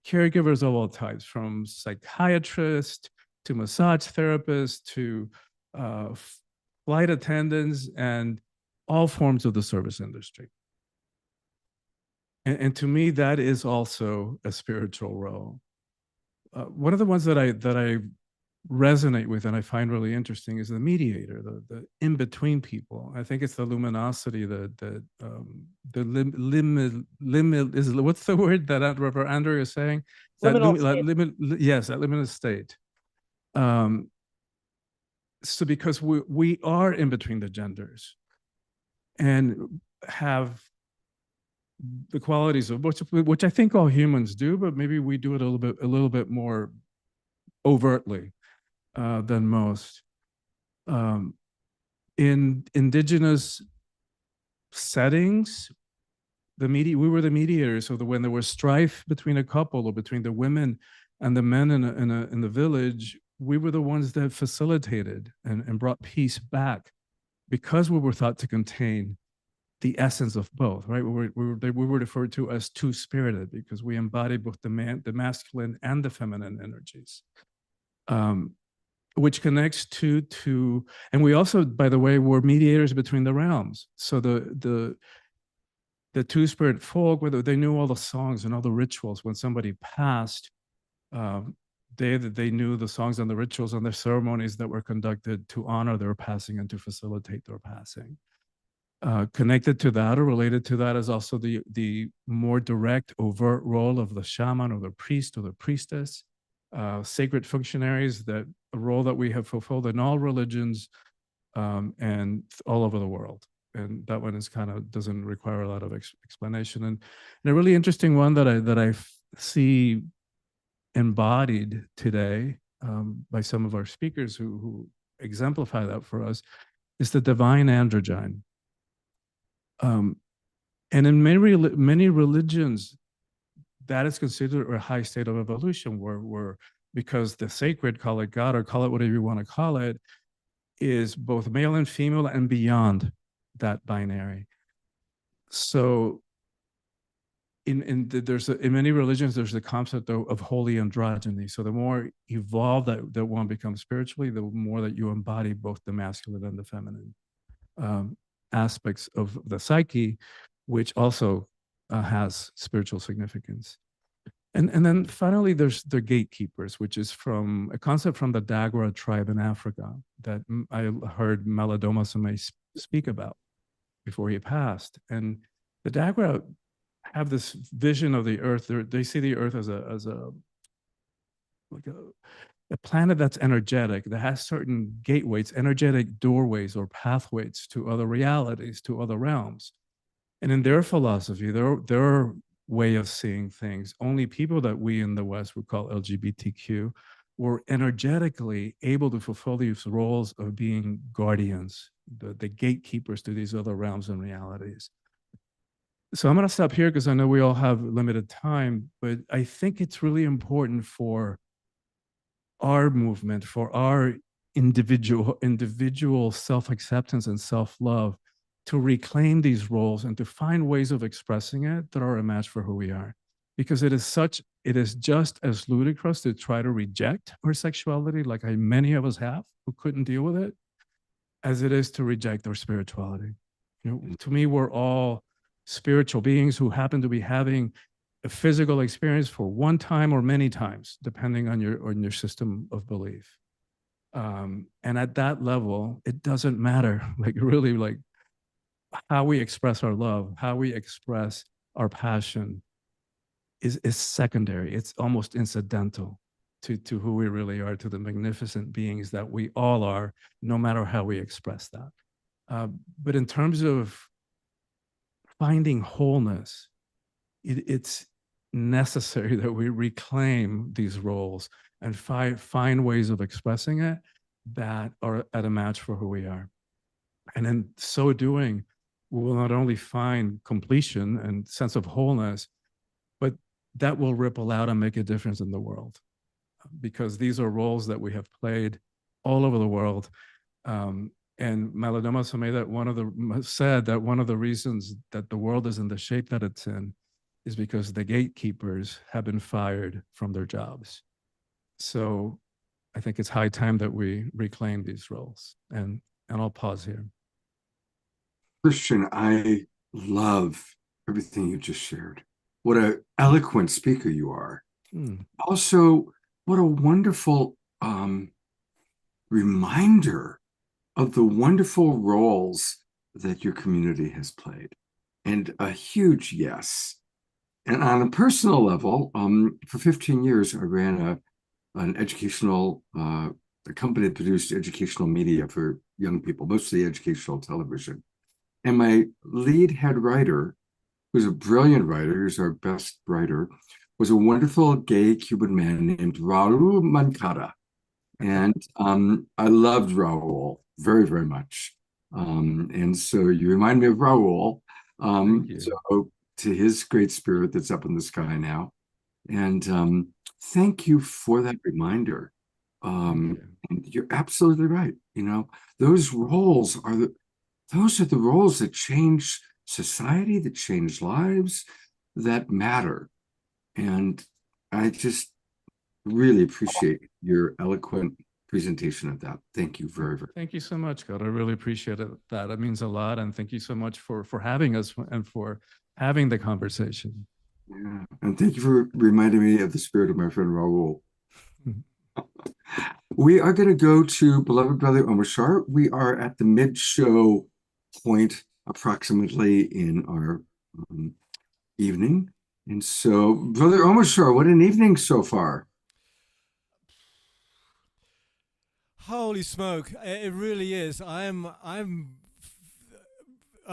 caregivers of all types, from psychiatrists to massage therapists to flight attendants and all forms of the service industry. And to me, that is also a spiritual role. One of the ones that I resonate with and I find really interesting is the mediator, the in-between people. I think it's the luminosity, what's the word that Reverend Andrew is saying? Yes, that liminal state. So because we are in between the genders and have the qualities of which I think all humans do, but maybe we do it a little bit more overtly than most. In indigenous settings, we were the mediators. So when there was strife between a couple or between the women and the men in the village, we were the ones that facilitated and brought peace back, because we were thought to contain the essence of both, right? We were referred to as two-spirited because we embodied both the masculine and the feminine energies, which connects to, and we also, by the way, were mediators between the realms. So the two-spirit folk, whether they knew all the songs and all the rituals when somebody passed, they knew the songs and the rituals and the ceremonies that were conducted to honor their passing and to facilitate their passing. Connected to that or related to that is also the more direct, overt role of the shaman or the priest or the priestess, sacred functionaries, that a role that we have fulfilled in all religions and all over the world. And that one is doesn't require a lot of explanation. And a really interesting one that I see embodied today by some of our speakers who exemplify that for us is the divine androgyne. And in many religions, that is considered a high state of evolution, where because the sacred, call it God or call it whatever you want to call it, is both male and female and beyond that binary. So in many religions, there's the concept of holy androgyny. So the more evolved that one becomes spiritually, the more that you embody both the masculine and the feminine aspects of the psyche, which also has spiritual significance. And then finally, there's the gatekeepers, which is from a concept from the Dagra tribe in Africa that I heard Malidoma Somé speak about before he passed. And the Dagra have this vision of the earth. They see the earth as a planet that's energetic, that has certain gateways, energetic doorways or pathways to other realities, to other realms. And in their philosophy, their way of seeing things, only people that we in the West would call LGBTQ were energetically able to fulfill these roles of being guardians, the gatekeepers to these other realms and realities. So I'm going to stop here because I know we all have limited time, but I think it's really important for our movement, for our individual self-acceptance and self-love to reclaim these roles and to find ways of expressing it that are a match for who we are. Because it is just as ludicrous to try to reject our sexuality, like many of us have who couldn't deal with it, as it is to reject our spirituality. To me, we're all spiritual beings who happen to be having a physical experience for one time or many times, depending on your system of belief. And at that level, it doesn't matter, really, how we express our love, how we express our passion is secondary. It's almost incidental to who we really are, to the magnificent beings that we all are, no matter how we express that. But in terms of finding wholeness, it's necessary that we reclaim these roles and find ways of expressing it that are at a match for who we are. And in so doing, we will not only find completion and sense of wholeness, but that will ripple out and make a difference in the world. Because these are roles that we have played all over the world. And Malidoma Somé said that one of the reasons that the world is in the shape that it's in is because the gatekeepers have been fired from their jobs. So I think it's high time that we reclaim these roles. And I'll pause here. Christian, I love everything you just shared. What an eloquent speaker you are. Also, what a wonderful reminder of the wonderful roles that your community has played. And a huge yes. And on a personal level, for 15 years, I ran an educational, a company that produced educational media for young people, mostly educational television. And my lead head writer, who's a brilliant writer, who's our best writer, was a wonderful gay Cuban man named Raul Mancada. And I loved Raul very, very much. And so you remind me of Raul. So to his great spirit that's up in the sky now. And thank you for that reminder. And you're absolutely right. Those roles are the roles that change society, that change lives, that matter. And I just really appreciate your eloquent presentation of that. Thank you very, very much. Thank you so much, God. I really appreciate that. It means a lot. And thank you so much for having us and for having the conversation. Yeah. And thank you for reminding me of the spirit of my friend Raul. We are going to go to beloved brother Omar Shar. We are at the mid-show point approximately in our evening. And so, brother Omar Shar, what an evening so far. Holy smoke, it really is. I've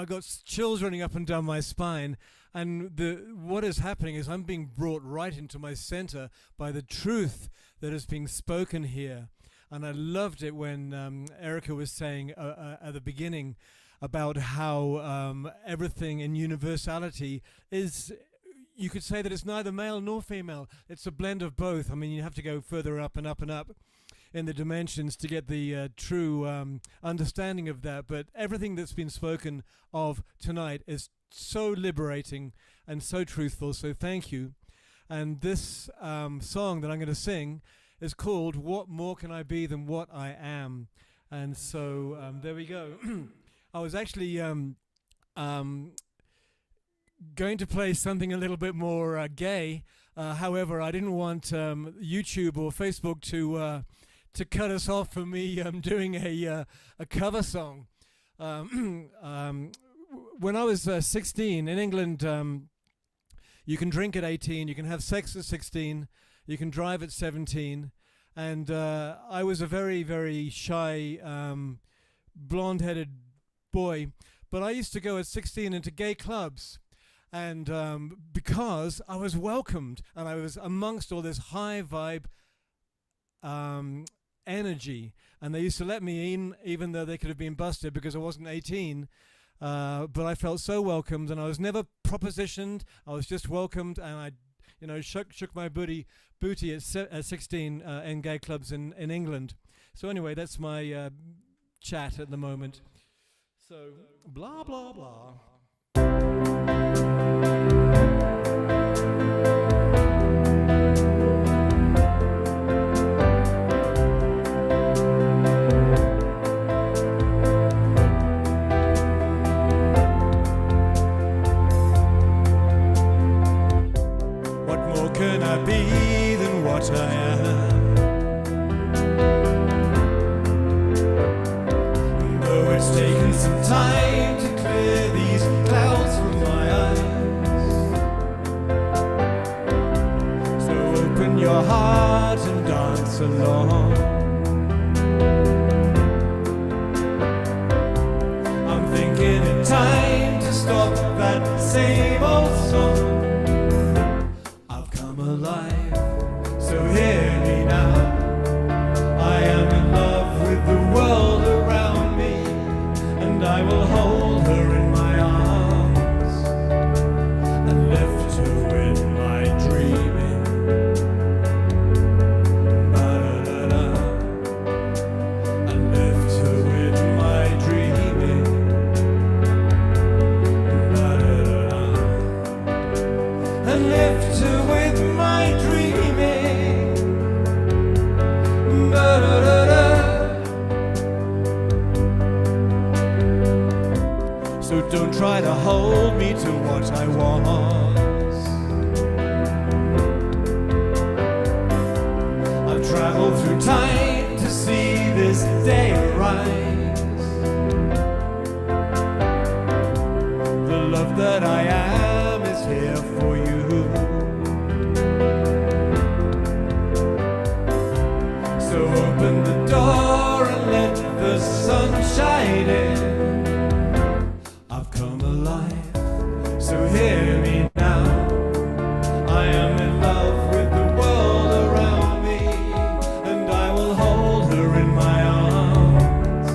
got chills running up and down my spine, and what is happening is I'm being brought right into my center by the truth that is being spoken here. And I loved it when Erica was saying at the beginning about how everything in universality is, you could say that it's neither male nor female. It's a blend of both. I mean, you have to go further up and up and up in the dimensions to get the true understanding of that. But everything that's been spoken of tonight is so liberating and so truthful. So thank you. And this song that I'm going to sing is called "What More Can I Be Than What I Am?" And so there we go. I was actually going to play something a little bit more gay. However, I didn't want YouTube or Facebook to cut us off from me doing a cover song. When I was 16 in England, you can drink at 18, you can have sex at 16, you can drive at 17, and I was a very, very shy, blonde-headed boy, but I used to go at 16 into gay clubs. And because I was welcomed and I was amongst all this high vibe energy, and they used to let me in even though they could have been busted because I wasn't 18, but I felt so welcomed, and I was never propositioned. I was just welcomed, and I shook my booty at 16 in gay clubs in England. So anyway, that's my chat at the moment. So blah blah blah. What more can I be than what I am? Though it's taken some time to clear these clouds from my eyes, so open your heart and dance along. I'm thinking it's time to stop that same old song. I've come alive, so hear me now. I am in love with the world around me, and I will hold her in my arms and lift her in my dreaming. Ba-da-da-da. And lift her in my dreaming. Ba-da-da-da. And lift her with my dreaming. Ba-da-da-da. So don't try to hold me to what I was. I've traveled through time to see this day arise. The love that I am is here for you. So open the door and let the sun shine in. I've come alive, so hear me now. I am in love with the world around me, and I will hold her in my arms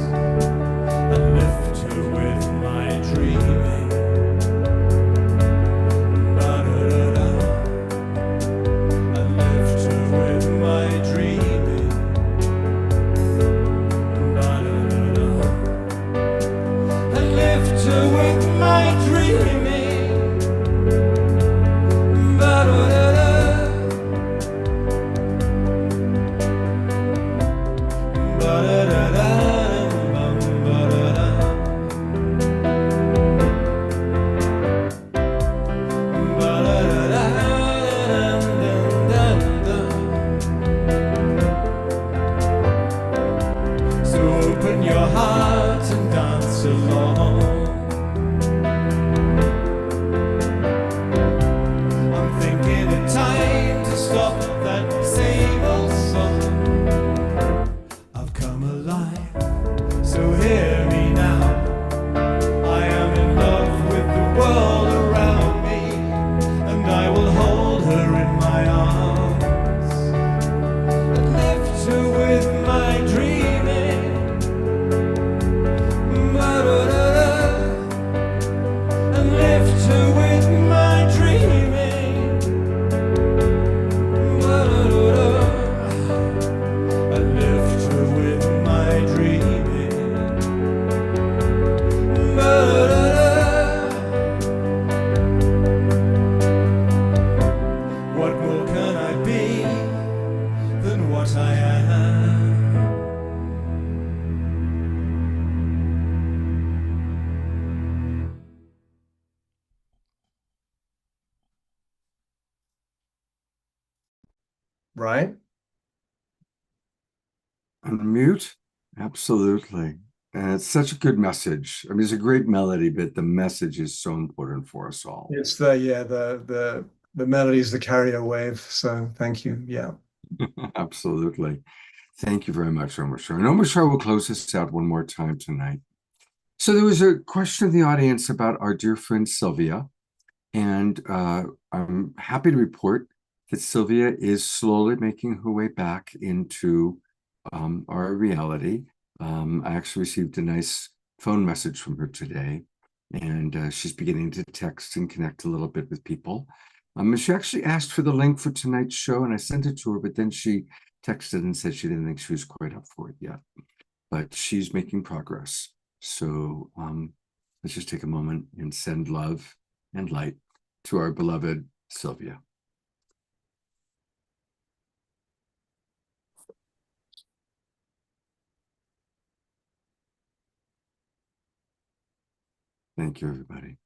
and lift her with my dreaming. Ba-da-da-da. And lift her with my dreaming. Ba-da-da-da. And lift her with my dreaming. Ba-da-da-da. Ba-da-da-da. Ba-da-da. Ba-da-da-da. So open your heart and dance along. I'm thinking it's time to stop that same old song. I've come alive, so hear me now. I am in love with the world around me, and I will hold her in my arms and lift her with my dreaming. Ba-da-da-da. And lift her with my dreaming. Ba-da-da-da. And lift her with my dreaming. right? Unmute? Absolutely. And it's such a good message. I mean, it's a great melody, but the message is so important for us all. It's the melodies, the carrier wave. So thank you. Yeah. Absolutely. Thank you very much, Omar Shah. And Omar Shah will close this out one more time tonight. So there was a question in the audience about our dear friend Sylvia. And I'm happy to report that Sylvia is slowly making her way back into our reality. I actually received a nice phone message from her today, and she's beginning to text and connect a little bit with people. And she actually asked for the link for tonight's show, and I sent it to her, but then she texted and said she didn't think she was quite up for it yet. But she's making progress. So let's just take a moment and send love and light to our beloved Sylvia. Thank you, everybody.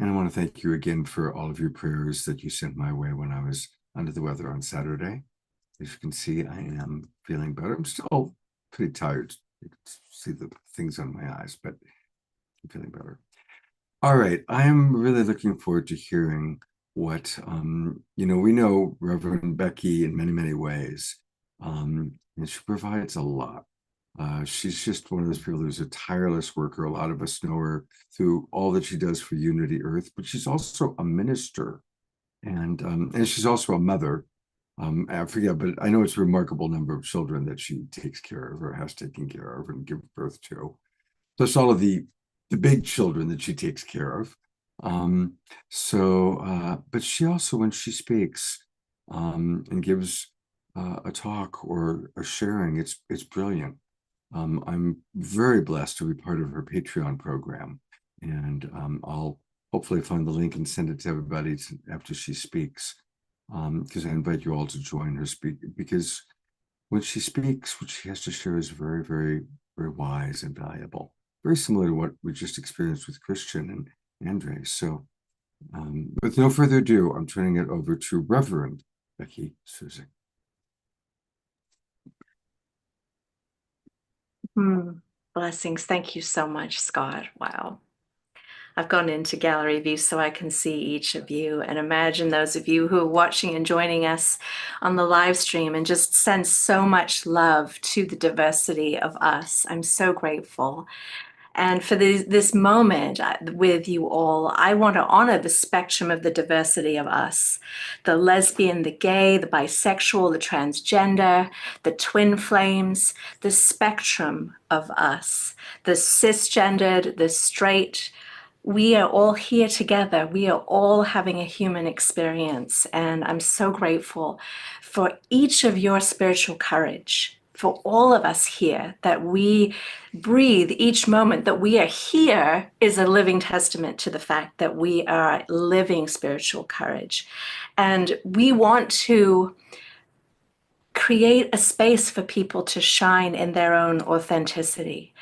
And I want to thank you again for all of your prayers that you sent my way when I was under the weather on Saturday. As you can see, I am feeling better. I'm still pretty tired. You can see the things on my eyes, but I'm feeling better. All right. I am really looking forward to hearing what, we know Reverend Becky in many, many ways, and she provides a lot. She's just one of those people who's a tireless worker. A lot of us know her through all that she does for Unity Earth, but she's also a minister, and she's also a mother. I forget, but I know it's a remarkable number of children that she takes care of or has taken care of and given birth to. Plus all of the big children that she takes care of. But she also, when she speaks and gives a talk or a sharing, it's brilliant. I'm very blessed to be part of her Patreon program, and I'll hopefully find the link and send it to everybody after she speaks, because I invite you all to join her speak, because when she speaks, what she has to share is very, very, very wise and valuable, very similar to what we just experienced with Christian and Andre. So with no further ado, I'm turning it over to Reverend Becky Suzik. Blessings. Thank you so much, Scott. Wow. I've gone into gallery view so I can see each of you and imagine those of you who are watching and joining us on the live stream, and just send so much love to the diversity of us. I'm so grateful. And for this moment with you all, I want to honor the spectrum of the diversity of us: the lesbian, the gay, the bisexual, the transgender, the twin flames, the spectrum of us, the cisgendered, the straight. We are all here together. We are all having a human experience. And I'm so grateful for each of your spiritual courage, for all of us here, that we breathe each moment that we are here is a living testament to the fact that we are living spiritual courage. And we want to create a space for people to shine in their own authenticity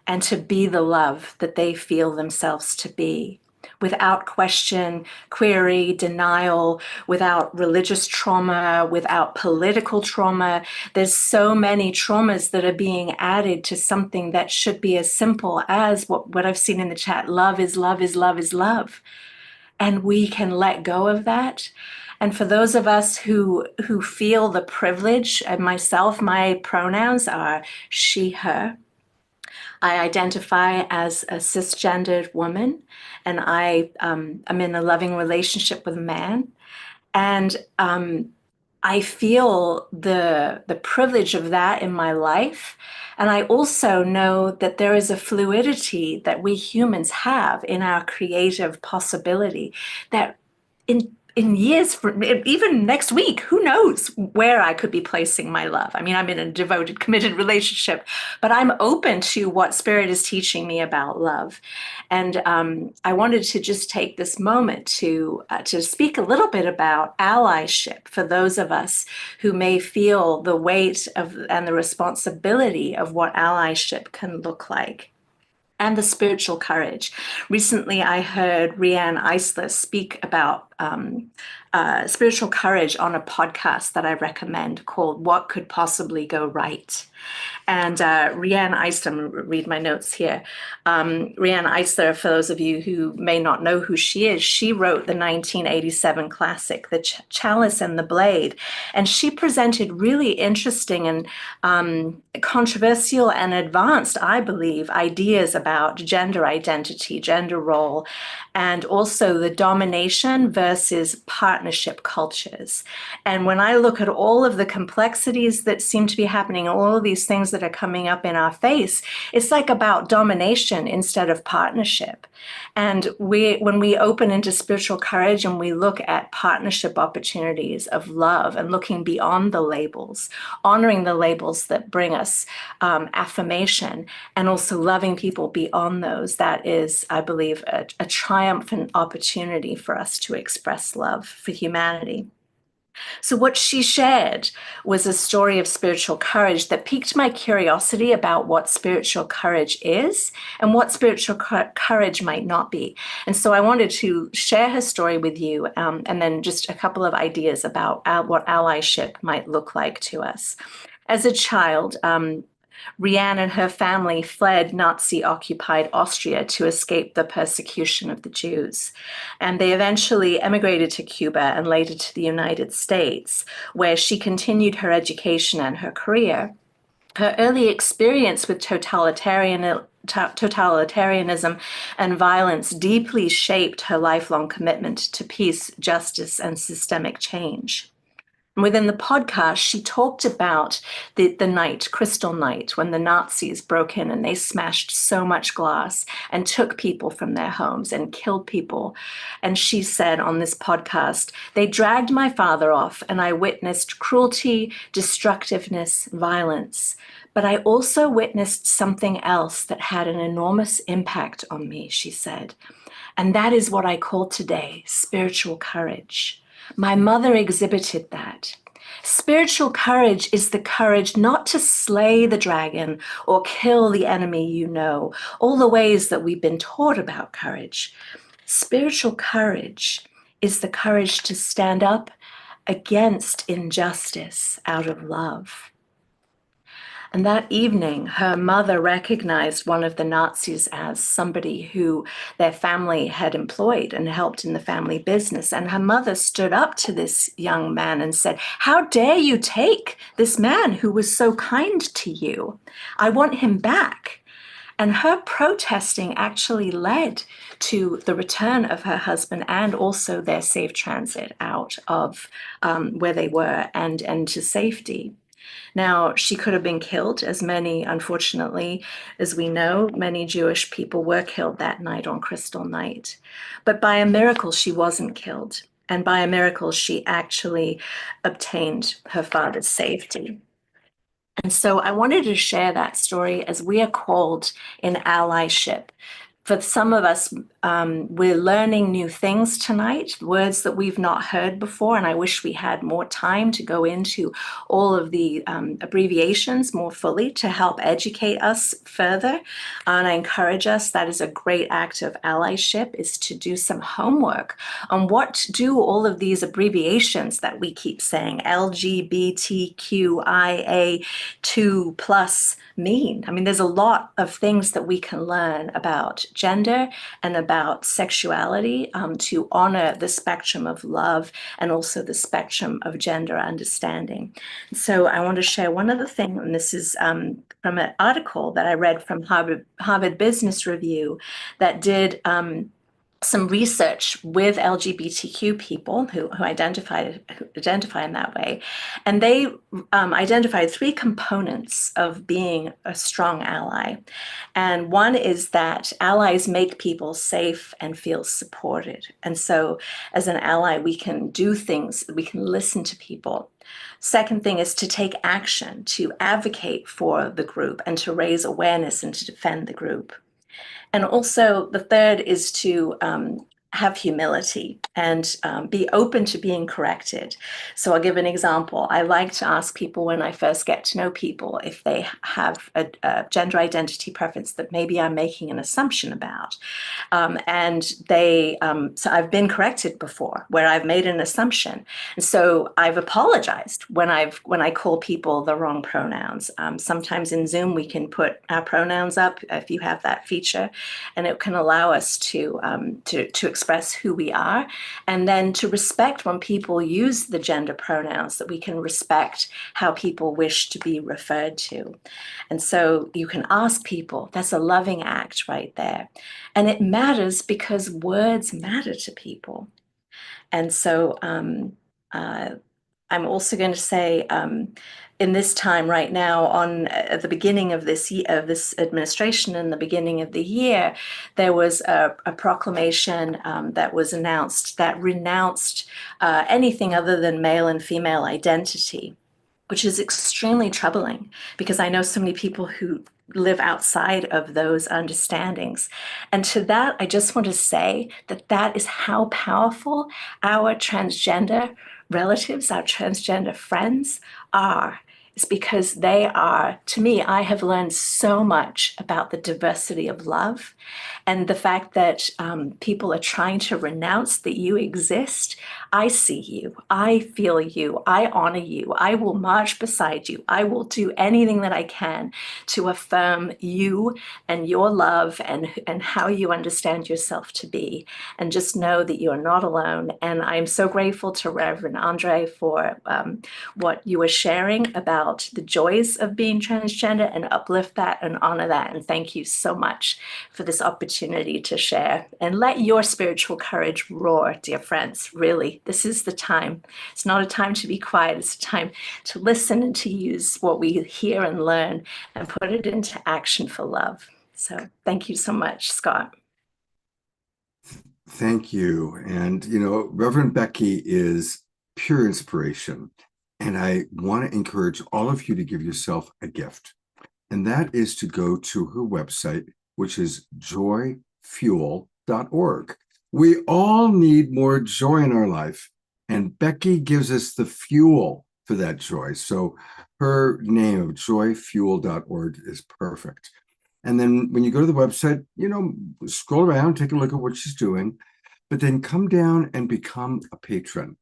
and to be the love that they feel themselves to be, without question, query, denial, without religious trauma, without political trauma. There's so many traumas that are being added to something that should be as simple as what I've seen in the chat: love is love is love is love. And we can let go of that. And for those of us who feel the privilege, and myself, my pronouns are she, her. I identify as a cisgendered woman, and I'm in a loving relationship with a man. And I feel the privilege of that in my life. And I also know that there is a fluidity that we humans have in our creative possibility, that in years, even next week, who knows where I could be placing my love. I mean, I'm in a devoted, committed relationship, but I'm open to what Spirit is teaching me about love. And I wanted to just take this moment to speak a little bit about allyship for those of us who may feel the weight of and the responsibility of what allyship can look like, and the spiritual courage. Recently, I heard Rianne Eisler speak about spiritual courage on a podcast that I recommend called What Could Possibly Go Right? And Riane Eisler, I'm going to read my notes here. Riane Eisler, for those of you who may not know who she is, she wrote the 1987 classic, The Chalice and the Blade. And she presented really interesting and controversial and advanced, I believe, ideas about gender identity, gender role, and also the domination versus partnership cultures. And when I look at all of the complexities that seem to be happening, all of these things that are coming up in our face, it's like about domination instead of partnership. And when we open into spiritual courage and we look at partnership opportunities of love and looking beyond the labels, honoring the labels that bring us affirmation, and also loving people beyond those, that is, I believe, a triumphant opportunity for us to express love for humanity. So what she shared was a story of spiritual courage that piqued my curiosity about what spiritual courage is and what spiritual courage might not be. And so I wanted to share her story with you, and then just a couple of ideas about what allyship might look like to us. As a child, Riane and her family fled Nazi-occupied Austria to escape the persecution of the Jews. And they eventually emigrated to Cuba and later to the United States, where she continued her education and her career. Her early experience with totalitarianism and violence deeply shaped her lifelong commitment to peace, justice, and systemic change. Within the podcast, she talked about the night, Crystal Night, when the Nazis broke in and they smashed so much glass and took people from their homes and killed people. And she said on this podcast, they dragged my father off and I witnessed cruelty, destructiveness, violence. But I also witnessed something else that had an enormous impact on me, she said. And that is what I call today spiritual courage. My mother exhibited that. Spiritual courage is the courage not to slay the dragon or kill the enemy you know, all the ways that we've been taught about courage. Spiritual courage is the courage to stand up against injustice out of love. And that evening, her mother recognized one of the Nazis as somebody who their family had employed and helped in the family business. And her mother stood up to this young man and said, "How dare you take this man who was so kind to you? I want him back." And her protesting actually led to the return of her husband and also their safe transit out of where they were and to safety. Now, she could have been killed, as many, unfortunately, as we know, many Jewish people were killed that night on Crystal Night. But by a miracle, she wasn't killed. And by a miracle, she actually obtained her father's safety. And so I wanted to share that story as we are called in allyship. For some of us, we're learning new things tonight, words that we've not heard before, and I wish we had more time to go into all of the abbreviations more fully to help educate us further. And I encourage us, that is a great act of allyship, is to do some homework on what do all of these abbreviations that we keep saying, LGBTQIA2+ mean. I mean, there's a lot of things that we can learn about gender and about sexuality to honor the spectrum of love and also the spectrum of gender understanding. So I want to share one other thing, and this is from an article that I read from Harvard Business Review that did some research with LGBTQ people who identify in that way. And they identified 3 components of being a strong ally. And one is that allies make people safe and feel supported. And so as an ally, we can do things, we can listen to people. Second thing is to take action, to advocate for the group and to raise awareness and to defend the group. And also the third is to have humility and be open to being corrected. So I'll give an example. I like to ask people when I first get to know people if they have a gender identity preference that maybe I'm making an assumption about. So I've been corrected before where I've made an assumption. And so I've apologized when I call people the wrong pronouns. Sometimes in Zoom, we can put our pronouns up if you have that feature, and it can allow us to express who we are, and then to respect when people use the gender pronouns, that we can respect how people wish to be referred to. And so you can ask people, that's a loving act right there. And it matters because words matter to people. And so I'm also going to say, in this time right now, at the beginning of this administration, and the beginning of the year, there was a proclamation that was announced that renounced anything other than male and female identity, which is extremely troubling because I know so many people who live outside of those understandings. And to that, I just want to say that that is how powerful our transgender relatives, our transgender friends are. It's because they are, to me, I have learned so much about the diversity of love and the fact that people are trying to renounce that you exist. I see you, I feel you, I honor you, I will march beside you, I will do anything that I can to affirm you and your love and how you understand yourself to be. And just know that you are not alone. And I'm so grateful to Reverend Andre for what you were sharing about the joys of being transgender, and uplift that and honor that. And thank you so much for this opportunity to share. And let your spiritual courage roar, dear friends. Really, this is the time. It's not a time to be quiet. It's a time to listen and to use what we hear and learn and put it into action for love. So thank you so much, Scott. Thank you. And, you know, Reverend Becky is pure inspiration. And I want to encourage all of you to give yourself a gift. And that is to go to her website, which is joyfuel.org. We all need more joy in our life. And Becky gives us the fuel for that joy. So her name of joyfuel.org is perfect. And then when you go to the website, you know, scroll around, take a look at what she's doing, but then come down and become a patron.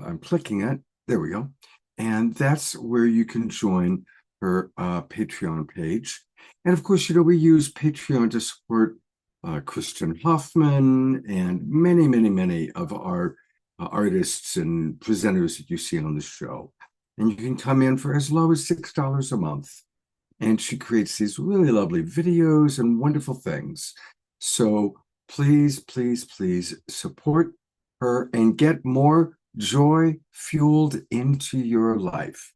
I'm clicking it. There we go. And that's where you can join her Patreon page. And of course, you know, we use Patreon to support Kristen Hoffman and many, many, many of our artists and presenters that you see on the show. And you can come in for as low as $6 a month. And she creates these really lovely videos and wonderful things. So please, please, please support her and get more joy fueled into your life,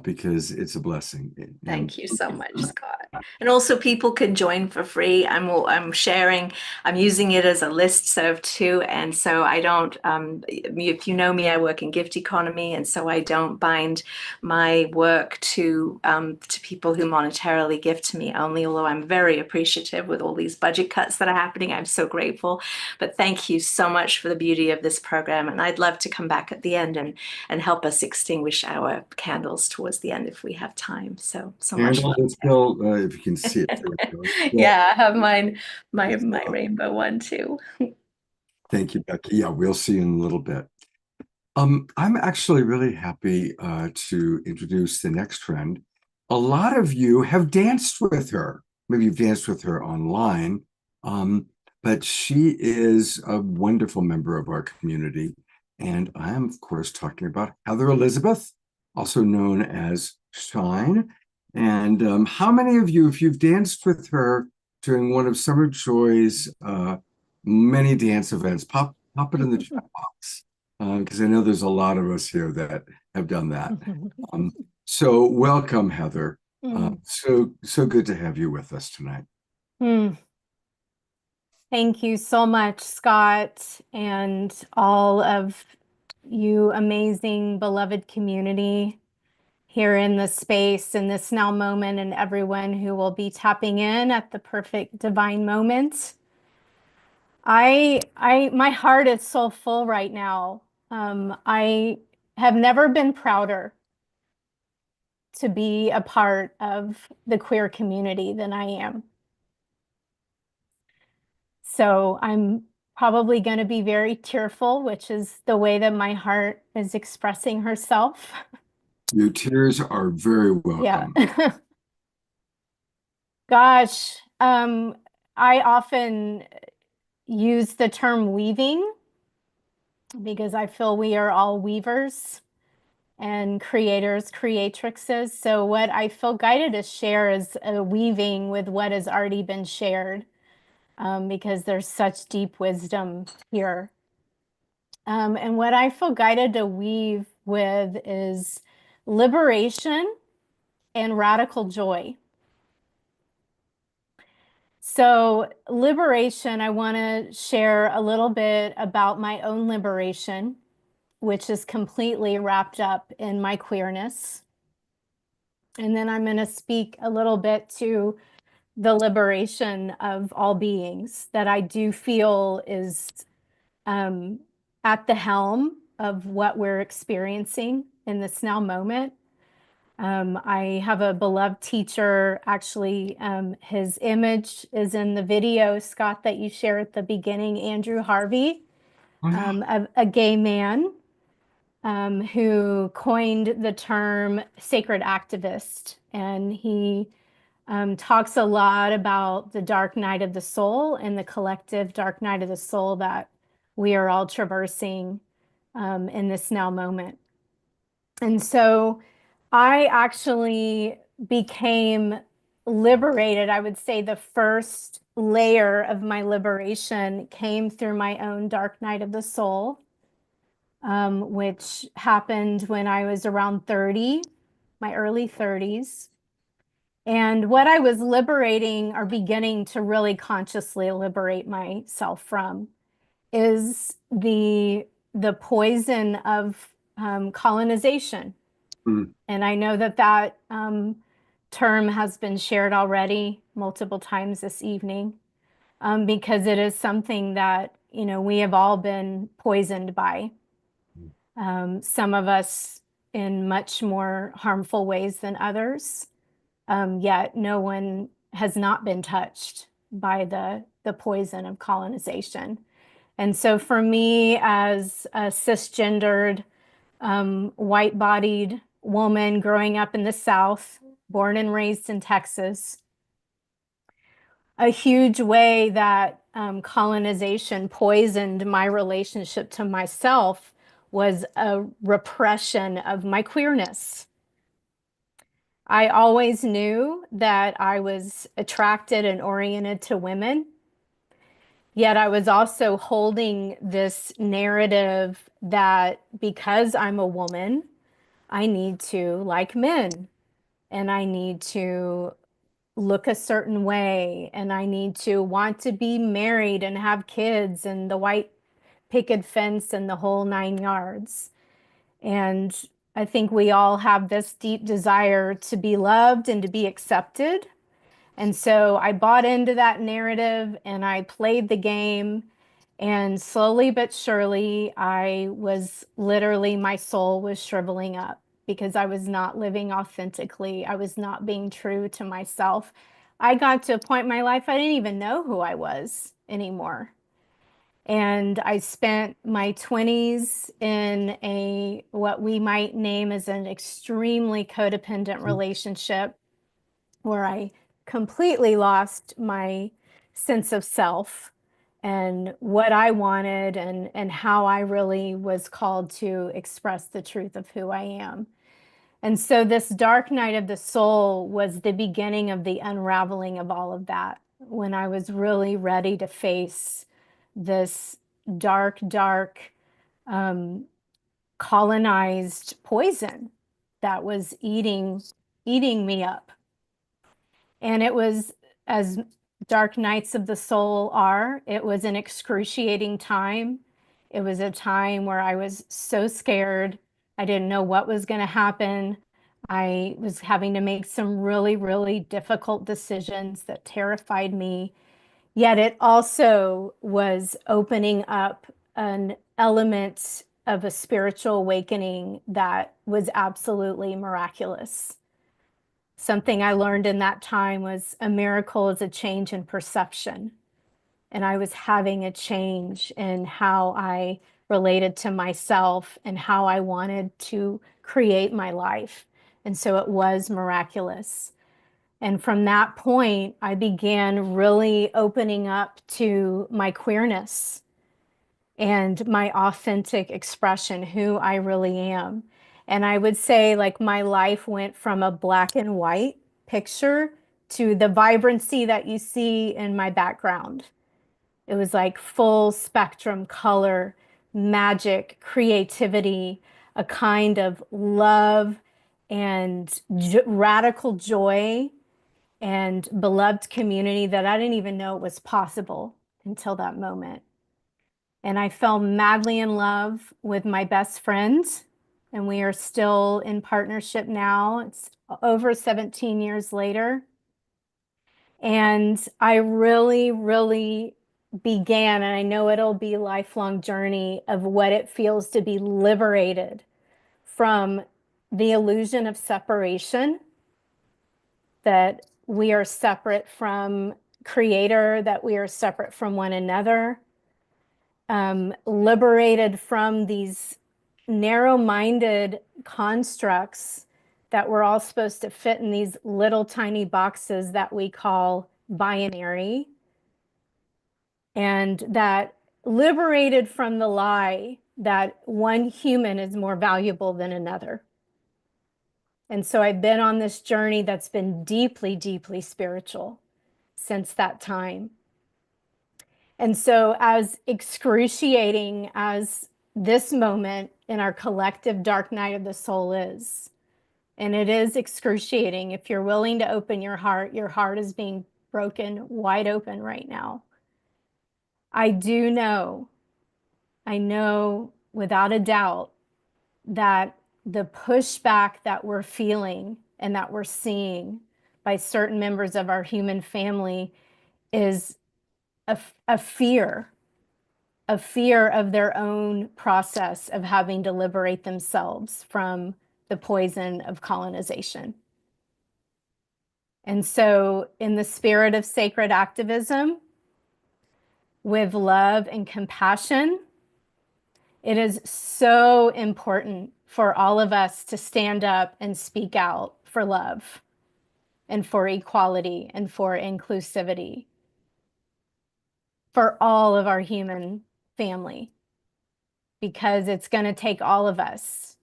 because it's a blessing. Thank you so much, Scott. And also, people can join for free. I'm sharing. I'm using it as a listserv too, and so I don't. If you know me, I work in gift economy, and so I don't bind my work to people who monetarily gift to me only. Although I'm very appreciative with all these budget cuts that are happening, I'm so grateful. But thank you so much for the beauty of this program, and I'd love to come back at the end and help us extinguish our candles towards the end if we have time. So much love. Still, if you can see it. Yeah, I have my rainbow one too. Thank you, Becky. Yeah, we'll see you in a little bit. I'm actually really happy to introduce the next friend. A lot of you have danced with her. Maybe you've danced with her online, but she is a wonderful member of our community. And I am, of course, talking about Heather Elizabeth, also known as Shine. And how many of you, if you've danced with her during one of Summer Joy's many dance events, pop it in the chat box, because I know there's a lot of us here that have done that. So welcome, Heather. So good to have you with us tonight. Thank you so much, Scott, and all of you amazing, beloved community here in this space, in this now moment, and everyone who will be tapping in at the perfect divine moment. My heart is so full right now. I have never been prouder to be a part of the queer community than I am. So I'm probably going to be very tearful, which is the way that my heart is expressing herself. Your tears are very Yeah. welcome. Gosh, I often use the term weaving because I feel we are all weavers and creators, creatrixes. So what I feel guided to share is a weaving with what has already been shared, because there's such deep wisdom here. And what I feel guided to weave with is liberation and radical joy. So liberation, I want to share a little bit about my own liberation, which is completely wrapped up in my queerness. And then I'm going to speak a little bit to the liberation of all beings that I do feel is at the helm of what we're experiencing in this now moment. I have a beloved teacher, actually, his image is in the video, Scott, that you shared at the beginning, Andrew Harvey, a gay man who coined the term sacred activist. And he talks a lot about the dark night of the soul and the collective dark night of the soul that we are all traversing in this now moment. And so I actually became liberated. I would say the first layer of my liberation came through my own dark night of the soul, which happened when I was around 30, my early 30s. And what I was liberating or beginning to really consciously liberate myself from is the poison of colonization. Mm. And I know that that term has been shared already multiple times this evening, because it is something that, you know, we have all been poisoned by. Some of us in much more harmful ways than others. Yet no one has not been touched by the poison of colonization. And so for me, as a cisgendered, white-bodied woman growing up in the South, born and raised in Texas, a huge way that colonization poisoned my relationship to myself was a repression of my queerness. I always knew that I was attracted and oriented to women, yet I was also holding this narrative that because I'm a woman, I need to like men, and I need to look a certain way, and I need to want to be married and have kids and the white picket fence and the whole 9 yards. And I think we all have this deep desire to be loved and to be accepted. And so I bought into that narrative and I played the game. And slowly but surely, I was literally, my soul was shriveling up because I was not living authentically. I was not being true to myself. I got to a point in my life I didn't even know who I was anymore. And I spent my 20s in a what we might name as an extremely codependent relationship where I completely lost my sense of self and what I wanted and how I really was called to express the truth of who I am. And so this dark night of the soul was the beginning of the unraveling of all of that, when I was really ready to face this dark, dark, colonized poison that was eating me up. And it was, as dark nights of the soul are, it was an excruciating time. It was a time where I was so scared. I didn't know what was going to happen. I was having to make some really, really difficult decisions that terrified me. Yet it also was opening up an element of a spiritual awakening that was absolutely miraculous. Something I learned in that time was a miracle is a change in perception. And I was having a change in how I related to myself and how I wanted to create my life. And so it was miraculous. And from that point, I began really opening up to my queerness and my authentic expression, who I really am. And I would say, like, my life went from a black and white picture to the vibrancy that you see in my background. It was like full spectrum color, magic, creativity, a kind of love and radical joy and beloved community that I didn't even know was possible until that moment. And I fell madly in love with my best friend, and we are still in partnership now. It's over 17 years later. And I really, really began, and I know it'll be a lifelong journey of what it feels to be liberated from the illusion of separation, that we are separate from Creator, that we are separate from one another, liberated from these narrow-minded constructs that we're all supposed to fit in these little tiny boxes that we call binary, and that liberated from the lie that one human is more valuable than another. And so I've been on this journey that's been deeply, deeply spiritual since that time. And so, as excruciating as this moment in our collective dark night of the soul is, and it is excruciating, if you're willing to open your heart is being broken wide open right now. I know without a doubt that the pushback that we're feeling and that we're seeing by certain members of our human family is a fear of their own process of having to liberate themselves from the poison of colonization. And so, in the spirit of sacred activism, with love and compassion, it is so important for all of us to stand up and speak out for love and for equality and for inclusivity for all of our human family, because it's going to take all of us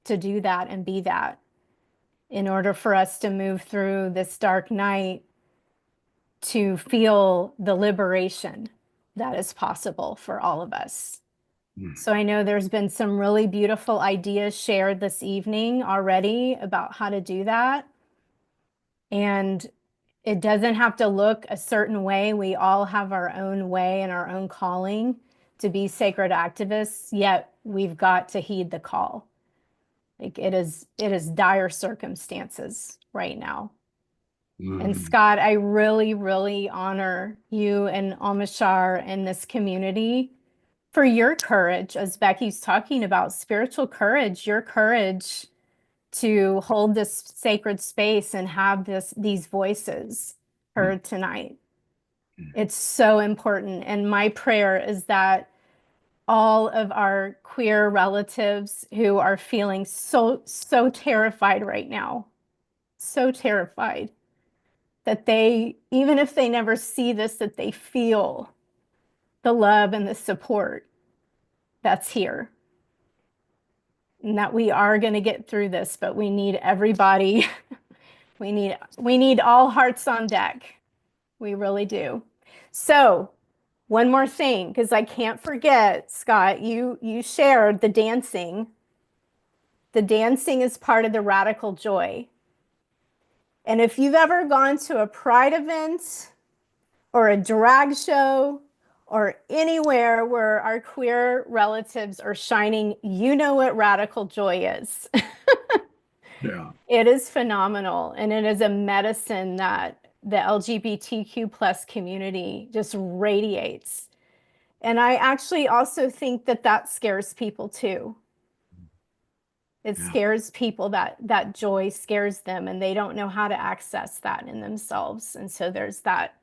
to do that and be that in order for us to move through this dark night to feel the liberation that is possible for all of us. So I know there's been some really beautiful ideas shared this evening already about how to do that. And it doesn't have to look a certain way. We all have our own way and our own calling to be sacred activists, yet we've got to heed the call. Like, it is dire circumstances right now. And Scott, I really, really honor you and Almashar and this community for your courage, as Becky's talking about, spiritual courage, your courage to hold this sacred space and have these voices heard tonight. It's so important. And my prayer is that all of our queer relatives who are feeling so terrified right now, so terrified, that they, even if they never see this, that they feel the love and the support that's here. And that we are going to get through this, but we need everybody. we need all hearts on deck. We really do. So, one more thing, because I can't forget, Scott, you shared the dancing. The dancing is part of the radical joy. And if you've ever gone to a pride event or a drag show or anywhere where our queer relatives are shining, you know what radical joy is. Yeah. It is phenomenal, and it is a medicine that the LGBTQ plus community just radiates. And I actually also think that that scares people too. It Yeah. scares people, that joy scares them, and they don't know how to access that in themselves. And so there's that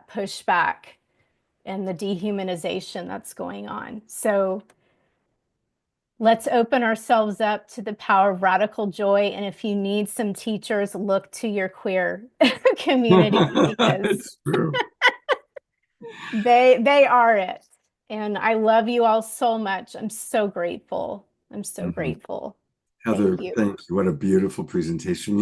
pushback and the dehumanization that's going on. So let's open ourselves up to the power of radical joy. And if you need some teachers, look to your queer community, because It's true. they are it. And I love you all so much. I'm so grateful. I'm so grateful. Heather, Thank you. thank you. What a beautiful presentation.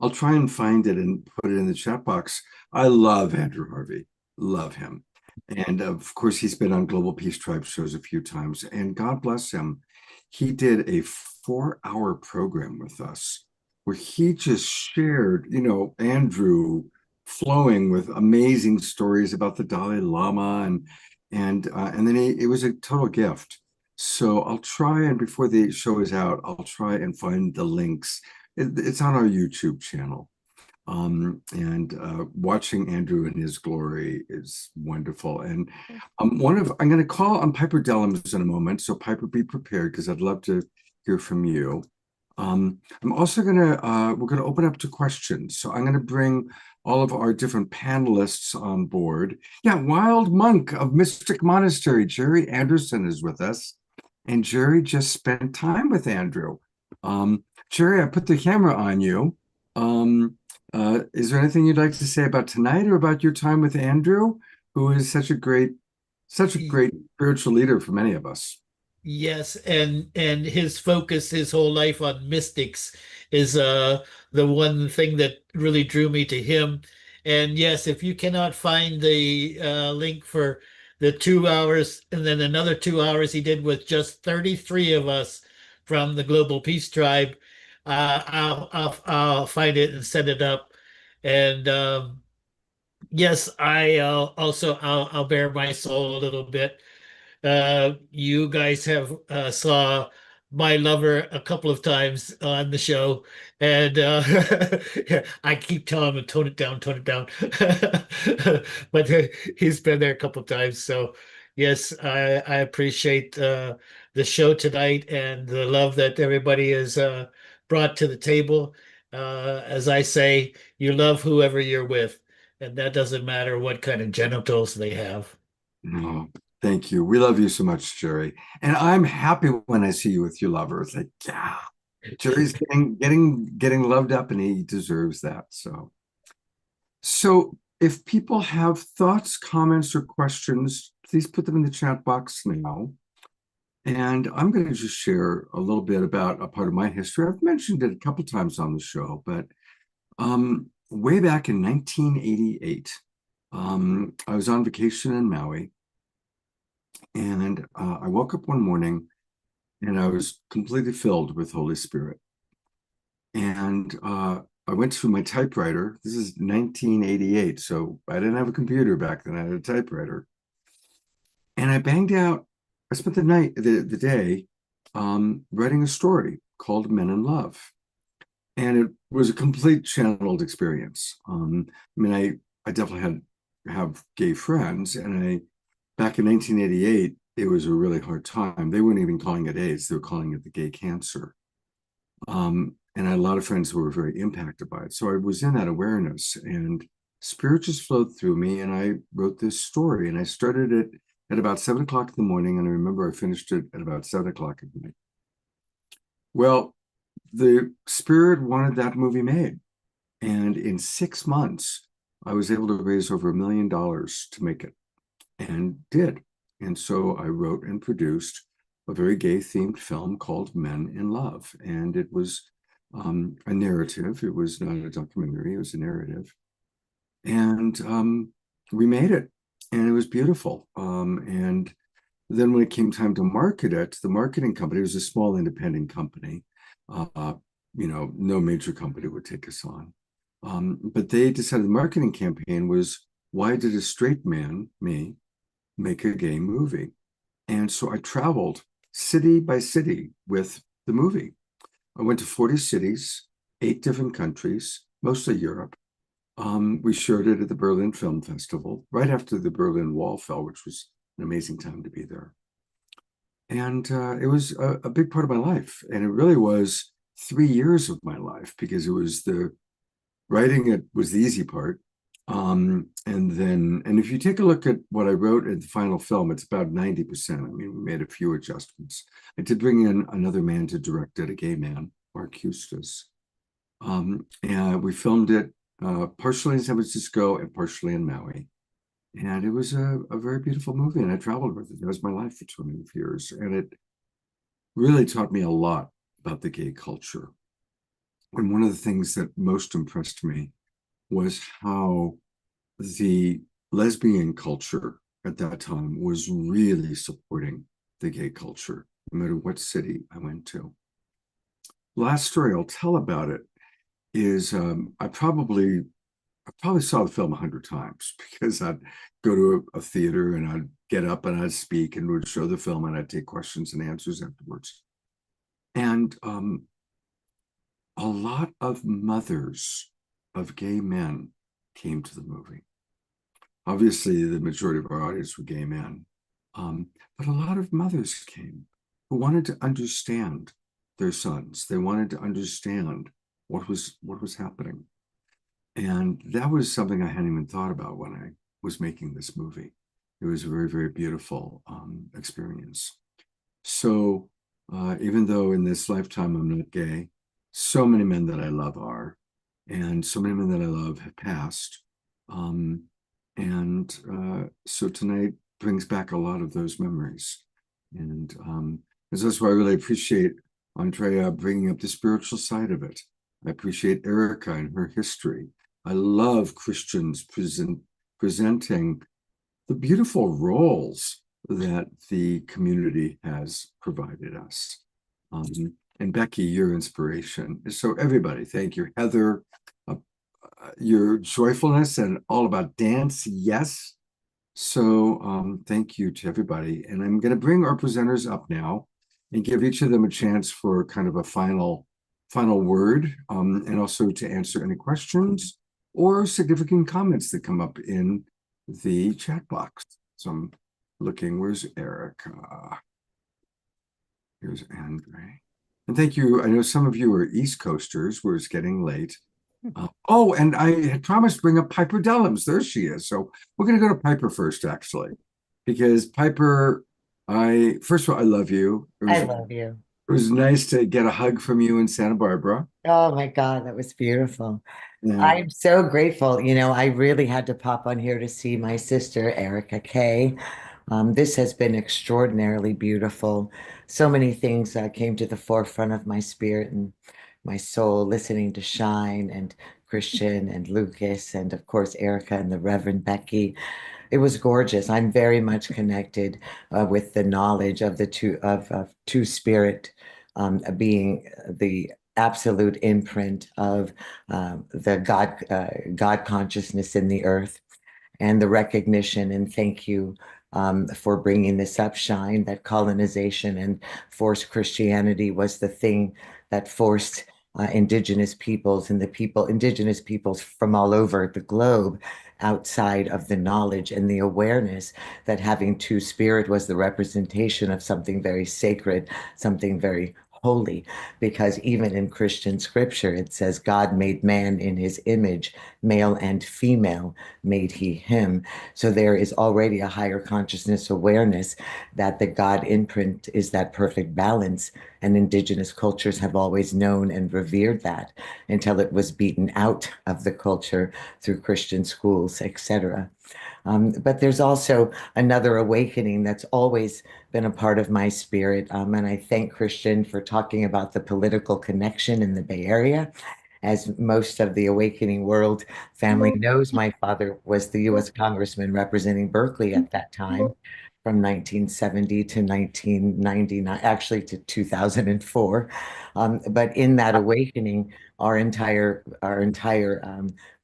I'll try and find it and put it in the chat box. I love Andrew Harvey, love him. And of course, he's been on Global Peace Tribe shows a few times, and God bless him. He did a 4-hour program with us where he just shared, Andrew flowing with amazing stories about the Dalai Lama, and then it was a total gift. So I'll try, and before the show is out, I'll try and find the links. It's on our YouTube channel. And watching Andrew in his glory is wonderful. And I'm going to call on Piper Dellums in a moment. So Piper, be prepared, because I'd love to hear from you. I'm also we're going to open up to questions. So I'm going to bring all of our different panelists on board. Yeah, Wild Monk of Mystic Monastery, Jerry Anderson, is with us. And Jerry just spent time with Andrew. Jerry, I put the camera on you. Is there anything you'd like to say about tonight or about your time with Andrew, who is such a great spiritual leader for many of us? Yes, and his focus his whole life on mystics is the one thing that really drew me to him. And yes, if you cannot find the link for the 2 hours and then another 2 hours he did with just 33 of us from the Global Peace Tribe, I'll find it and set it up. And yes, I'll bare my soul a little bit. You guys have saw my lover a couple of times on the show, and I keep telling him to tone it down. But he's been there a couple of times. So yes, I appreciate the show tonight and the love that everybody has brought to the table. As I say, you love whoever you're with, and that doesn't matter what kind of genitals they have. No, thank you. We love you so much, Jerry. And I'm happy when I see you with your lover. It's like, yeah, Jerry's getting loved up, and he deserves that. So if people have thoughts, comments, or questions, please put them in the chat box now. And I'm going to just share a little bit about a part of my history. I've mentioned it a couple times on the show, but way back in 1988, I was on vacation in Maui, and I woke up one morning and I was completely filled with Holy Spirit. And I went to my typewriter. This is 1988, so I didn't have a computer back then. I had a typewriter. And I spent the day writing a story called Men in Love. And it was a complete channeled experience. I definitely have gay friends, and back in 1988, it was a really hard time. They weren't even calling it AIDS; they were calling it the gay cancer. And I had a lot of friends who were very impacted by it. So I was in that awareness, and spirit just flowed through me, and I wrote this story. And I started it at about 7 o'clock in the morning, and I remember I finished it at about 7 o'clock at night. Well, the spirit wanted that movie made, and in 6 months, I was able to raise over $1 million to make it, and did. And so I wrote and produced a very gay-themed film called Men in Love, and it was a narrative. It was not a documentary, it was a narrative. And we made it, and it was beautiful. And then when it came time to market it, the marketing company, it was a small independent company. No major company would take us on. But they decided the marketing campaign was, why did a straight man, me, make a gay movie? And so I traveled city by city with the movie. I went to 40 cities, 8 different countries, mostly Europe. We shared it at the Berlin Film Festival right after the Berlin Wall fell, which was an amazing time to be there. And it was a big part of my life. And it really was 3 years of my life, because it was the writing, it was the easy part. And if you take a look at what I wrote in the final film, it's about 90%. I mean, we made a few adjustments. I did bring in another man to direct it, a gay man, Mark Eustace. And we filmed it partially in San Francisco and partially in Maui. And it was a very beautiful movie, and I traveled with it. That was my life for 20 years. And it really taught me a lot about the gay culture. And one of the things that most impressed me was how the lesbian culture at that time was really supporting the gay culture, no matter what city I went to. Last story I'll tell about it is I probably saw the film 100 times, because I'd go to a theater and I'd get up and I'd speak and would show the film, and I'd take questions and answers afterwards. And a lot of mothers of gay men came to the movie. Obviously, the majority of our audience were gay men, but a lot of mothers came who wanted to understand their sons. They wanted to understand what was happening. And that was something I hadn't even thought about when I was making this movie. It was a very, very beautiful experience. So even though in this lifetime I'm not gay, so many men that I love are, and so many men that I love have passed. So tonight brings back a lot of those memories. And that's why I really appreciate Andrea bringing up the spiritual side of it. I appreciate Erica and her history. I love Christians presenting the beautiful roles that the community has provided us. And Becky, your inspiration. So everybody, thank you. Heather, your joyfulness and all about dance, yes. So thank you to everybody. And I'm going to bring our presenters up now and give each of them a chance for kind of a final word, and also to answer any questions or significant comments that come up in the chat box. So I'm looking, where's Erica? Here's Andre. And thank you. I know some of you are East Coasters, where it's getting late. Oh, and I had promised to bring up Piper Dellums. There she is. So we're going to go to Piper first, actually, because Piper, first of all, I love you. I love you. It was nice to get a hug from you in Santa Barbara. Oh my God, that was beautiful. Yeah. I'm so grateful. I really had to pop on here to see my sister, Erica Kay. This has been extraordinarily beautiful. So many things came to the forefront of my spirit and my soul, listening to Shine and Christian and Lucas, and of course, Erica and the Reverend Becky. It was gorgeous. I'm very much connected with the knowledge of the two spirit being the absolute imprint of the God consciousness in the earth, and the recognition. And thank you for bringing this up, Shine, that colonization and forced Christianity was the thing that forced indigenous peoples from all over the globe outside of the knowledge and the awareness that having two spirit was the representation of something very sacred, something very holy. Because even in Christian scripture, it says God made man in his image, male and female made he him. So there is already a higher consciousness awareness that the God imprint is that perfect balance. And indigenous cultures have always known and revered that until it was beaten out of the culture through Christian schools, etc. But there's also another awakening that's always been a part of my spirit. And I thank Christian for talking about the political connection in the Bay Area. As most of the awakening world family knows, my father was the U.S. Congressman representing Berkeley at that time. from 1970 to 1999, actually to 2004. But in that awakening, our entire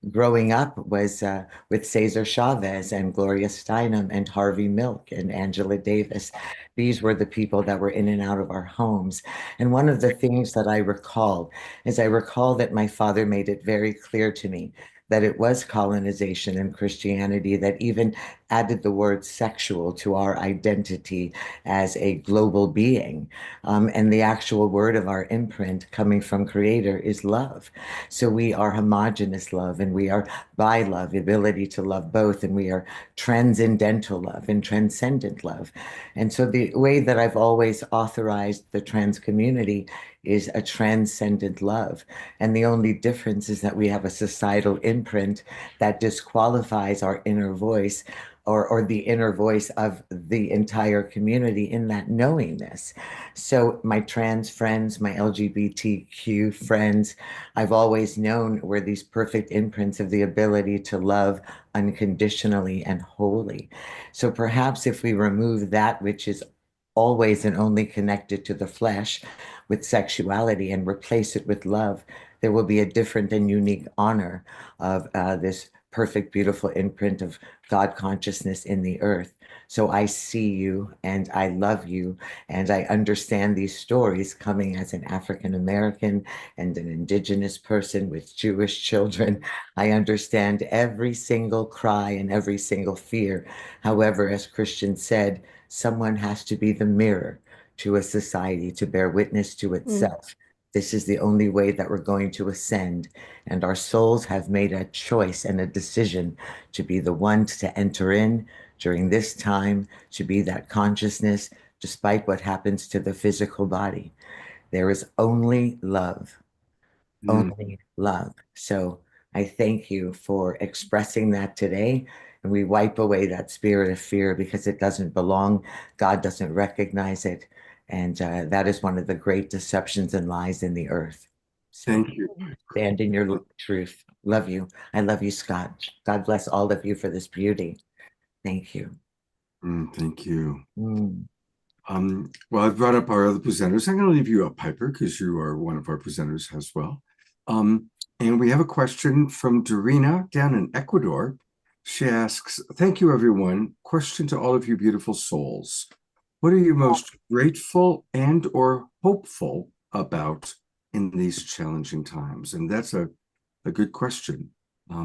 growing up was with Cesar Chavez and Gloria Steinem and Harvey Milk and Angela Davis. These were the people that were in and out of our homes. And one of the things that I recall is I recall that my father made it very clear to me that it was colonization and Christianity that even added the word sexual to our identity as a global being. And the actual word of our imprint coming from Creator is love. So we are homogenous love and we are bi love, ability to love both, and we are transcendental love and transcendent love. And so the way that I've always authorized the trans community is a transcendent love. And the only difference is that we have a societal imprint that disqualifies our inner voice or the inner voice of the entire community in that knowingness. So my trans friends, my LGBTQ friends, I've always known were these perfect imprints of the ability to love unconditionally and wholly. So perhaps if we remove that which is always and only connected to the flesh with sexuality and replace it with love, there will be a different and unique honor of this perfect, beautiful imprint of God consciousness in the earth. So I see you and I love you, and I understand these stories coming as an African American and an Indigenous person with Jewish children. I understand every single cry and every single fear. However, as Christian said, someone has to be the mirror to a society to bear witness to itself. This is the only way that we're going to ascend. And our souls have made a choice and a decision to be the ones to enter in during this time, to be that consciousness, despite what happens to the physical body. There is only love, only love. So I thank you for expressing that today. And we wipe away that spirit of fear because it doesn't belong. God doesn't recognize it. And that is one of the great deceptions and lies in the earth. So Thank you. stand in your truth. Love you. I love you, Scott. God bless all of you for this beauty. Thank you. Thank you. Mm. Well, I've brought up our other presenters. I'm going to leave you up, Piper, because you are one of our presenters as well. And we have a question from Dorina down in Ecuador. She asks, thank you, everyone. Question to all of you beautiful souls. What are you most grateful and or hopeful about in these challenging times? And that's a good question.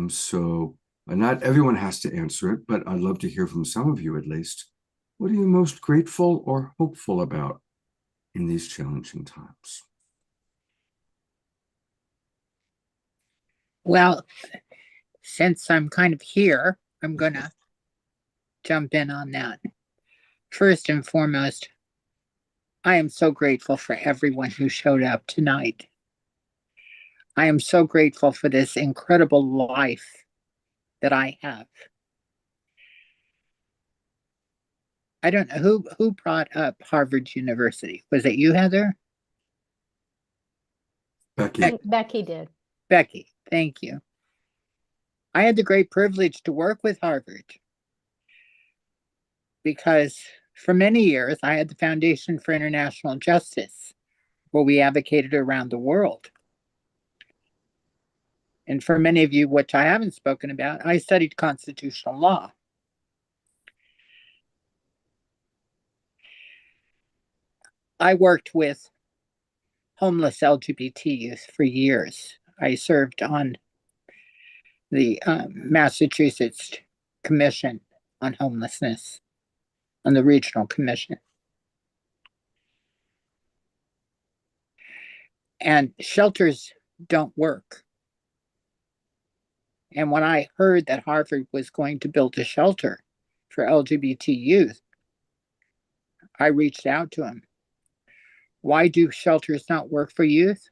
So not everyone has to answer it, but I'd love to hear from some of you at least. What are you most grateful or hopeful about in these challenging times? Well, since I'm kind of here, I'm going to jump in on that. First and foremost, I am so grateful for everyone who showed up tonight. I am so grateful for this incredible life that I have. I don't know who brought up Harvard University. Was it you, Heather? Becky. Becky did. Becky, thank you. I had the great privilege to work with Harvard because for many years I had the Foundation for International Justice, where we advocated around the world. And for many of you, which I haven't spoken about, I studied constitutional law. I worked with homeless LGBT youth for years. I served on the Massachusetts Commission on Homelessness, on the Regional Commission. And shelters don't work. And when I heard that Harvard was going to build a shelter for LGBT youth, I reached out to him. Why do shelters not work for youth?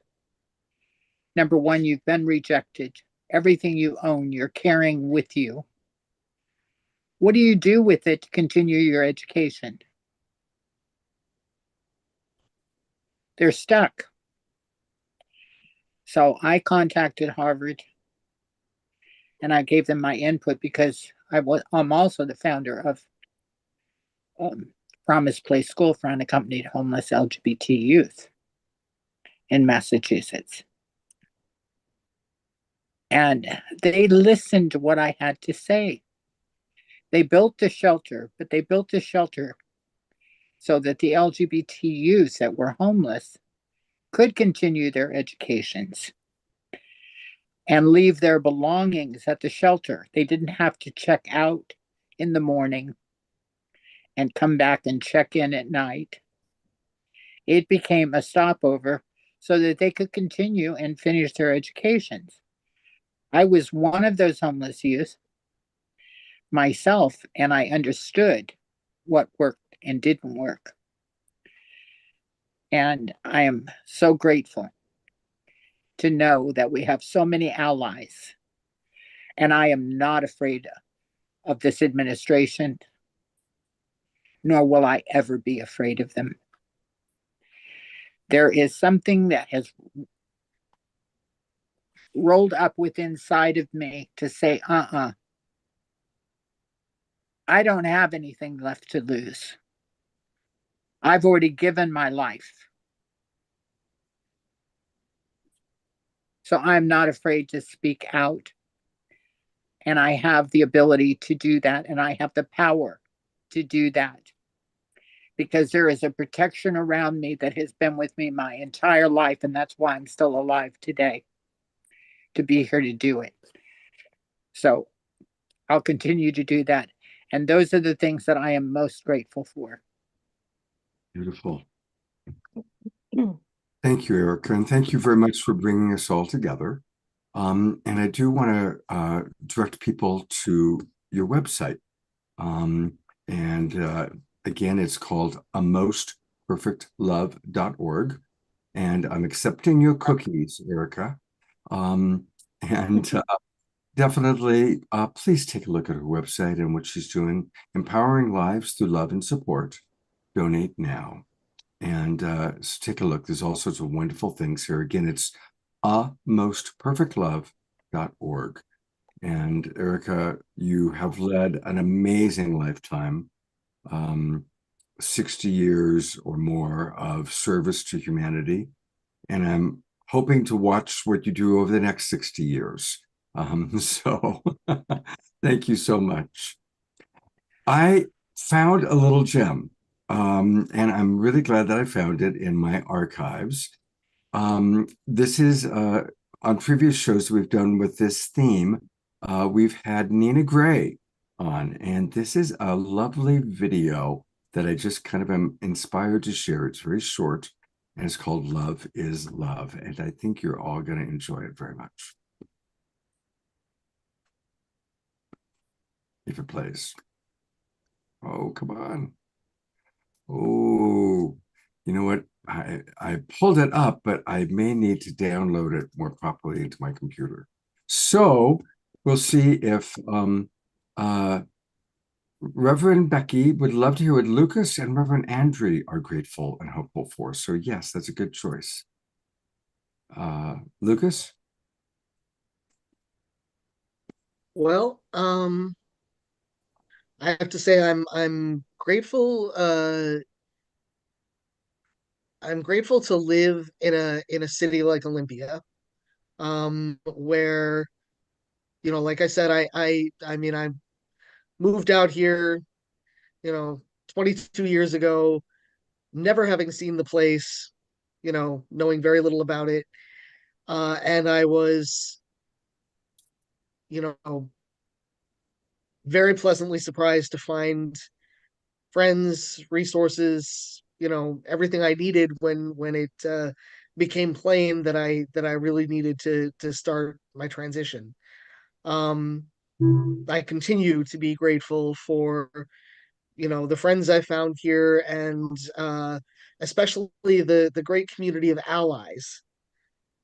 Number one, you've been rejected. Everything you own, you're carrying with you. What do you do with it to continue your education? They're stuck. So I contacted Harvard and I gave them my input because I'm also the founder of Promise Place School for unaccompanied homeless LGBT youth in Massachusetts. And they listened to what I had to say. They built a shelter, but they built a shelter so that the LGBT youth that were homeless could continue their educations and leave their belongings at the shelter. They didn't have to check out in the morning and come back and check in at night. It became a stopover so that they could continue and finish their educations. I was one of those homeless youth myself, and I understood what worked and didn't work. And I am so grateful to know that we have so many allies. And I am not afraid of this administration, nor will I ever be afraid of them. There is something that has rolled up within inside of me to say, I don't have anything left to lose. I've already given my life. So I'm not afraid to speak out. And I have the ability to do that. And I have the power to do that. Because there is a protection around me that has been with me my entire life. And that's why I'm still alive today, to be here to do it. So I'll continue to do that. And those are the things that I am most grateful for. Beautiful. Thank you, Erica, and thank you very much for bringing us all together. And I do want to direct people to your website. Again, it's called amostperfectlove.org. And I'm accepting your cookies, Erica. Definitely, please take a look at her website and what she's doing, empowering lives through love and support. Donate now. And so take a look. There's all sorts of wonderful things here. Again, it's amostperfectlove.org. And Erica, you have led an amazing lifetime, 60 years or more of service to humanity. And I'm hoping to watch what you do over the next 60 years. So thank you so much. I found a little gem. And I'm really glad that I found it in my archives. This is on previous shows we've done with this theme. We've had Nina Gray on, and this is a lovely video that I just kind of am inspired to share. It's very short, and it's called Love is Love. And I think you're all going to enjoy it very much. If it plays. Oh, come on. Oh, you know what? I pulled it up, but I may need to download it more properly into my computer. So we'll see if Reverend Becky would love to hear what Lucas and Reverend Andrew are grateful and hopeful for. So yes, that's a good choice. Lucas? Well, I have to say I'm grateful. I'm grateful to live in a city like Olympia, where, like I said, I mean, I moved out here, 22 years ago, never having seen the place, knowing very little about it, and I was, you know, very pleasantly surprised to find friends, resources, everything I needed when it became plain that I really needed to start my transition. I continue to be grateful for the friends I found here, and especially the great community of allies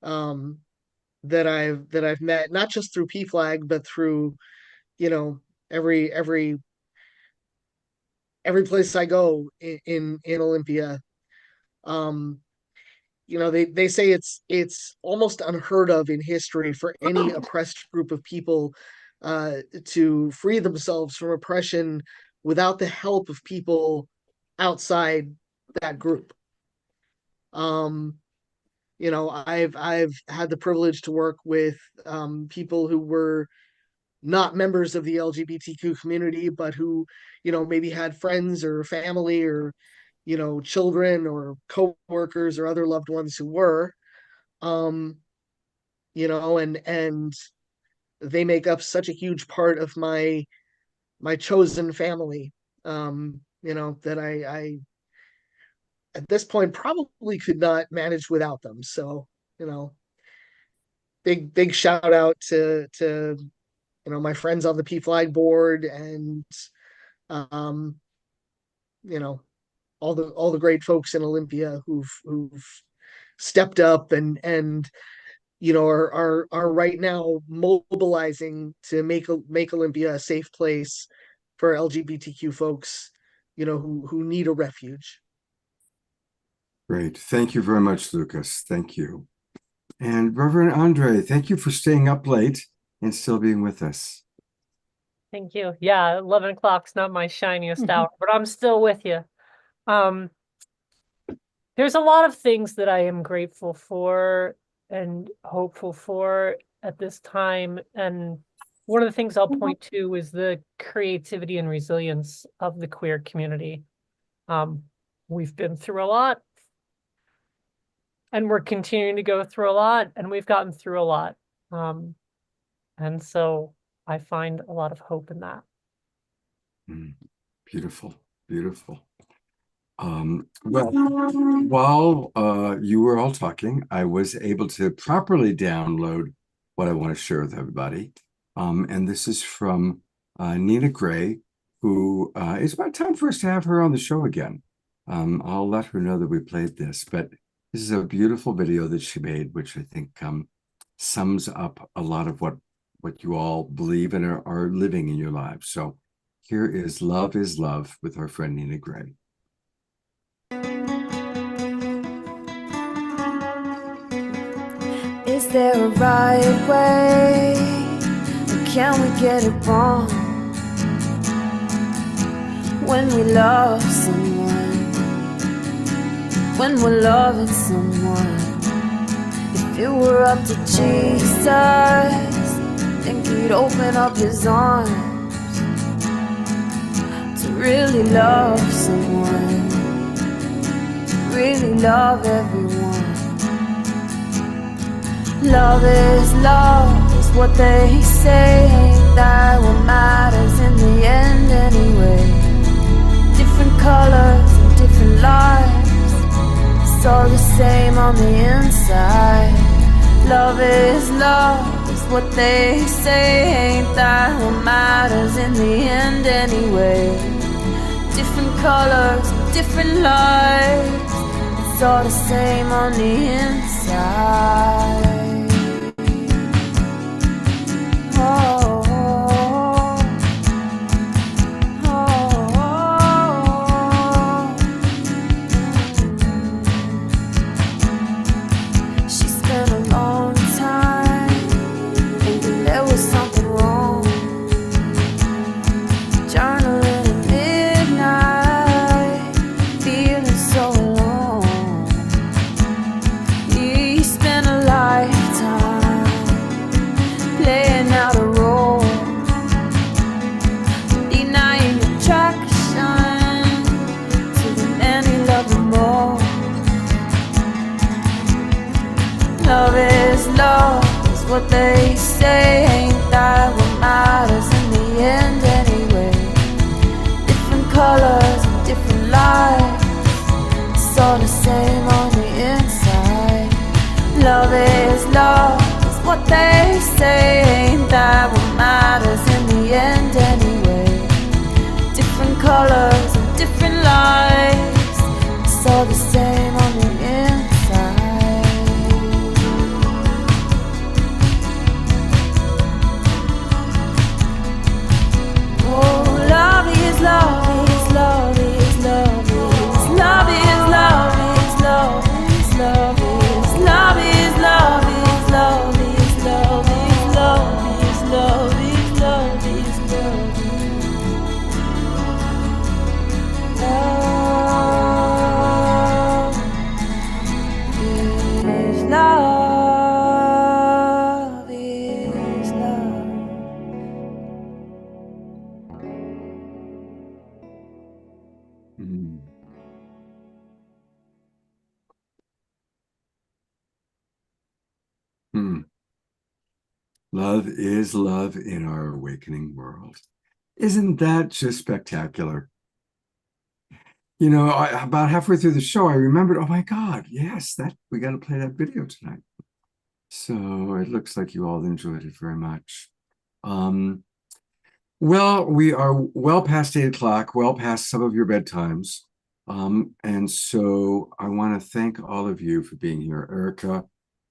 um, that I've met, not just through PFLAG, but through you know every every every place I go in Olympia. Um, they say it's almost unheard of in history for any oppressed group of people to free themselves from oppression without the help of people outside that group. You know, I've had the privilege to work with people who were not members of the LGBTQ community, but who, you know, maybe had friends or family or, you know, children or coworkers or other loved ones who were, um, you know, and they make up such a huge part of my chosen family. You know, that I at this point probably could not manage without them. So, you know, big shout out to you know, my friends on the P-Flag board and um, you know, all the great folks in Olympia who've stepped up and you know are right now mobilizing to make Olympia a safe place for LGBTQ folks, you know, who need a refuge. Great. Thank you very much, Lucas. Thank you. And Reverend Andre, thank you for staying up late and still being with us. Thank you. Yeah, 11 o'clock's not my shiniest hour, but I'm still with you. There's a lot of things that I am grateful for and hopeful for at this time. And one of the things I'll point to is the creativity and resilience of the queer community. We've been through a lot, and we're continuing to go through a lot, and we've gotten through a lot. And so I find a lot of hope in that. Beautiful, beautiful. Well, while you were all talking, I was able to properly download what I want to share with everybody. And this is from Nina Gray, who it's about time for us to have her on the show again. I'll let her know that we played this, but this is a beautiful video that she made, which I think sums up a lot of what you all believe and are living in your lives. So here is Love with our friend Nina Gray. Is there a right way? Or can we get it wrong? When we love someone, when we're loving someone, if it were up to Jesus, think he'd open up his arms to really love someone, to really love everyone. Love is what they say, ain't that what matters in the end anyway? Different colors and different lives, it's all the same on the inside. Love is what they say, ain't that what matters in the end anyway? Different colors, different lives, it's all the same on the inside. Oh, oh, oh. She spent a long time thinking there was something wrong, journaling at midnight, feeling so alone. He spent a lifetime playing out a role, denying attraction to the man he loved the most. Love is what they say, ain't that what matters in the end anyway? Different colors and different lives, it's all the same on the inside. Love is what they say, ain't that what matters in the end anyway? Different colors and different lives, it's all the same on the inside. Oh, love is love is love is love is love is love is love is love is love is love is love is love is love. Love is love in our awakening world. Isn't that just spectacular? You know, about halfway through the show, I remembered, oh my God, yes, that we got to play that video tonight. So it looks like you all enjoyed it very much. Well, we are well past 8 o'clock, well past some of your bedtimes. And so I want to thank all of you for being here. Erica,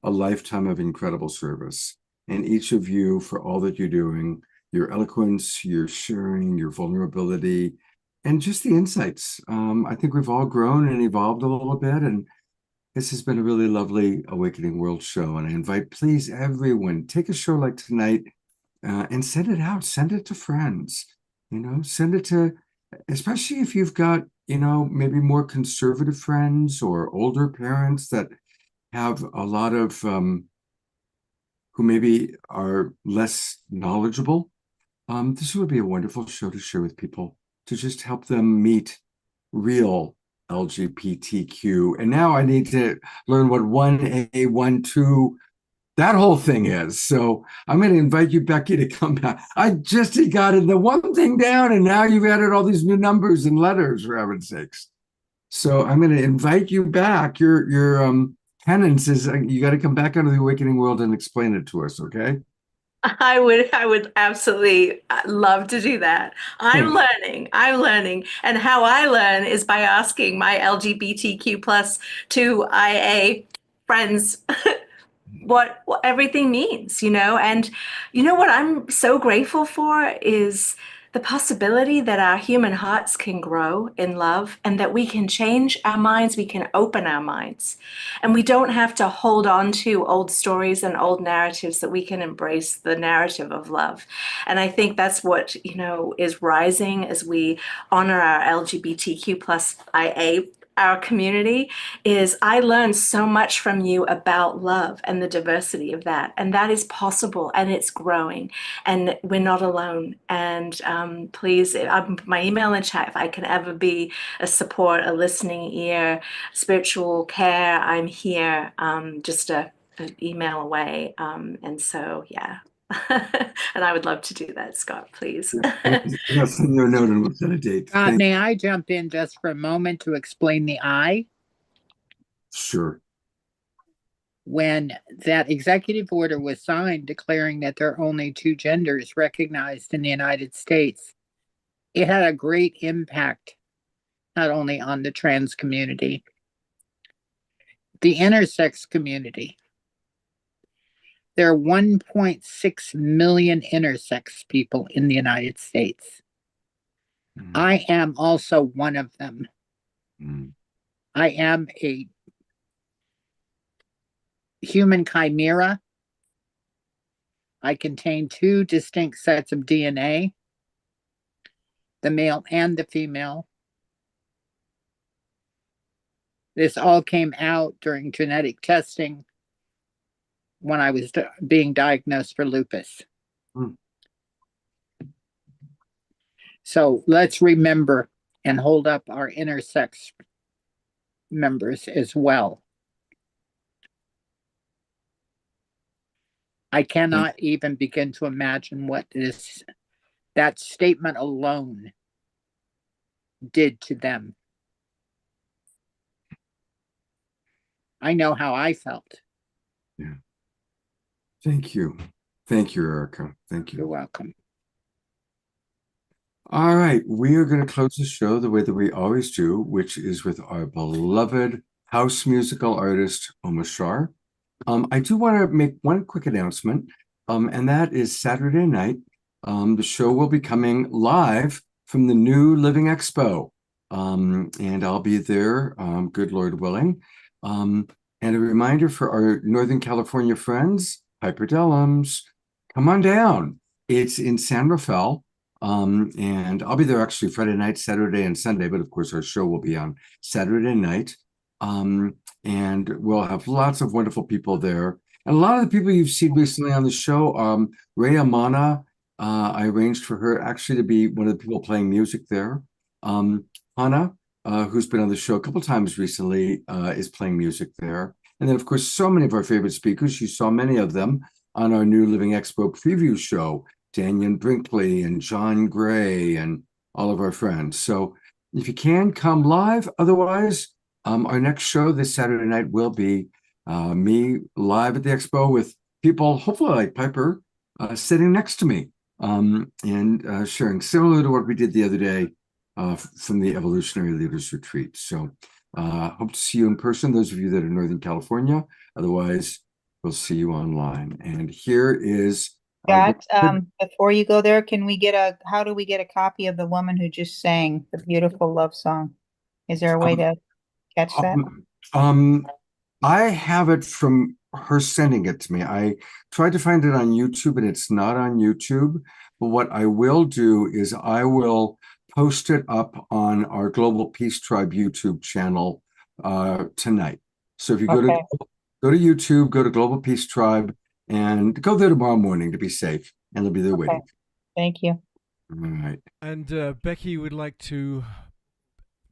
a lifetime of incredible service, and each of you for all that you're doing, your eloquence, your sharing, your vulnerability, and just the insights. I think we've all grown and evolved a little bit, and this has been a really lovely Awakening World show. And I invite, please, everyone, take a show like tonight and send it out. Send it to friends. You know, send it to, especially if you've got, you know, maybe more conservative friends or older parents that have a lot of who maybe are less knowledgeable. This would be a wonderful show to share with people to just help them meet real LGBTQ. And now I need to learn what 1A, 1, 2, that whole thing is. So I'm going to invite you, Becky, to come back. I just got the one thing down, and now you've added all these new numbers and letters, for heaven's sakes. So I'm going to invite you back. Your penance is you got to come back into the awakening world and explain it to us, okay? I would absolutely love to do that. I'm learning. And how I learn is by asking my LGBTQ plus 2IA friends what everything means, you know? And you know what I'm so grateful for is the possibility that our human hearts can grow in love and that we can change our minds, we can open our minds. And we don't have to hold on to old stories and old narratives, that we can embrace the narrative of love. And I think that's what, you know, is rising as we honor our LGBTQ plus IA, our community, is I learned so much from you about love and the diversity of that. And that is possible, and it's growing, and we're not alone. And please, my email in chat, if I can ever be a support, a listening ear, spiritual care, I'm here, just an email away. And so, yeah. And I would love to do that, Scott, please. I'll send you a note and we'll set a date. May I jump in just for a moment to explain the I? Sure. When that executive order was signed declaring that there are only 2 genders recognized in the United States, it had a great impact not only on the trans community, the intersex community. There are 1.6 million intersex people in the United States. I am also one of them. I am a human chimera. I contain 2 distinct sets of DNA, the male and the female. This all came out during genetic testing when I was being diagnosed for lupus. So let's remember and hold up our intersex members as well. I cannot even begin to imagine what that statement alone did to them. I know how I felt. Yeah. Thank you. Thank you, Erica. Thank you. You're welcome. All right. We are going to close the show the way that we always do, which is with our beloved house musical artist, Omar Shar. I do want to make one quick announcement, and that is Saturday night. The show will be coming live from the New Living Expo, and I'll be there, good Lord willing. And a reminder for our Northern California friends, Hyperdellums, come on down. It's in San Rafael, and I'll be there actually Friday night, Saturday, and Sunday, but of course our show will be on Saturday night. And we'll have lots of wonderful people there. And a lot of the people you've seen recently on the show, Rhea Mana, I arranged for her actually to be one of the people playing music there. Hannah, who's been on the show a couple times recently, is playing music there. And then, of course, so many of our favorite speakers. You saw many of them. on our new Living Expo preview show, Daniel Brinkley and John Gray and all of our friends. So if you can, come live. Otherwise, our next show this Saturday night will be me live at the expo with people, hopefully like Piper, sitting next to me and sharing, similar to what we did the other day from the Evolutionary Leaders Retreat. So hope to see you in person, those of you that are in Northern California. Otherwise, we'll see you online. And here is Scott, before you go there, how do we get a copy of the woman who just sang the beautiful love song? Is there a way to catch that? I have it from her sending it to me. I tried to find it on YouTube and it's not on YouTube. But what I will do is I will post it up on our Global Peace Tribe YouTube channel tonight. So if you go to YouTube, go to Global Peace Tribe, and go there tomorrow morning to be safe, and they'll be there waiting. Thank you. All right. And Becky would like to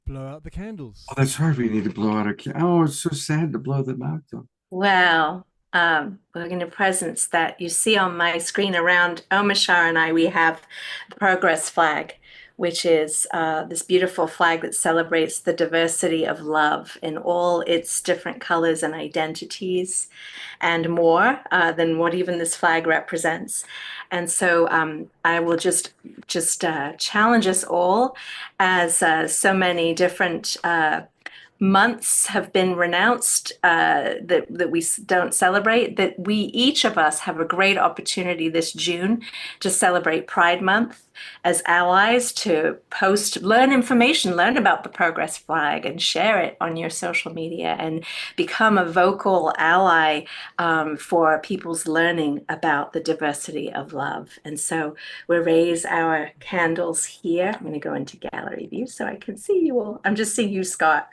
blow out the candles. Oh, that's right. We need to blow out our Oh, it's so sad to blow them out, though. Well, we're in a presence that you see on my screen around Omashar and I. We have the Progress flag, which is this beautiful flag that celebrates the diversity of love in all its different colors and identities, and more than what even this flag represents. And so I will just challenge us all, as so many different months have been renounced that we don't celebrate, that we, each of us, have a great opportunity this June to celebrate Pride Month as allies, to post, learn information, learn about the Progress flag and share it on your social media, and become a vocal ally for people's learning about the diversity of love. And so we'll raise our candles here. I'm going to go into gallery view so I can see you all. I'm just seeing you, Scott.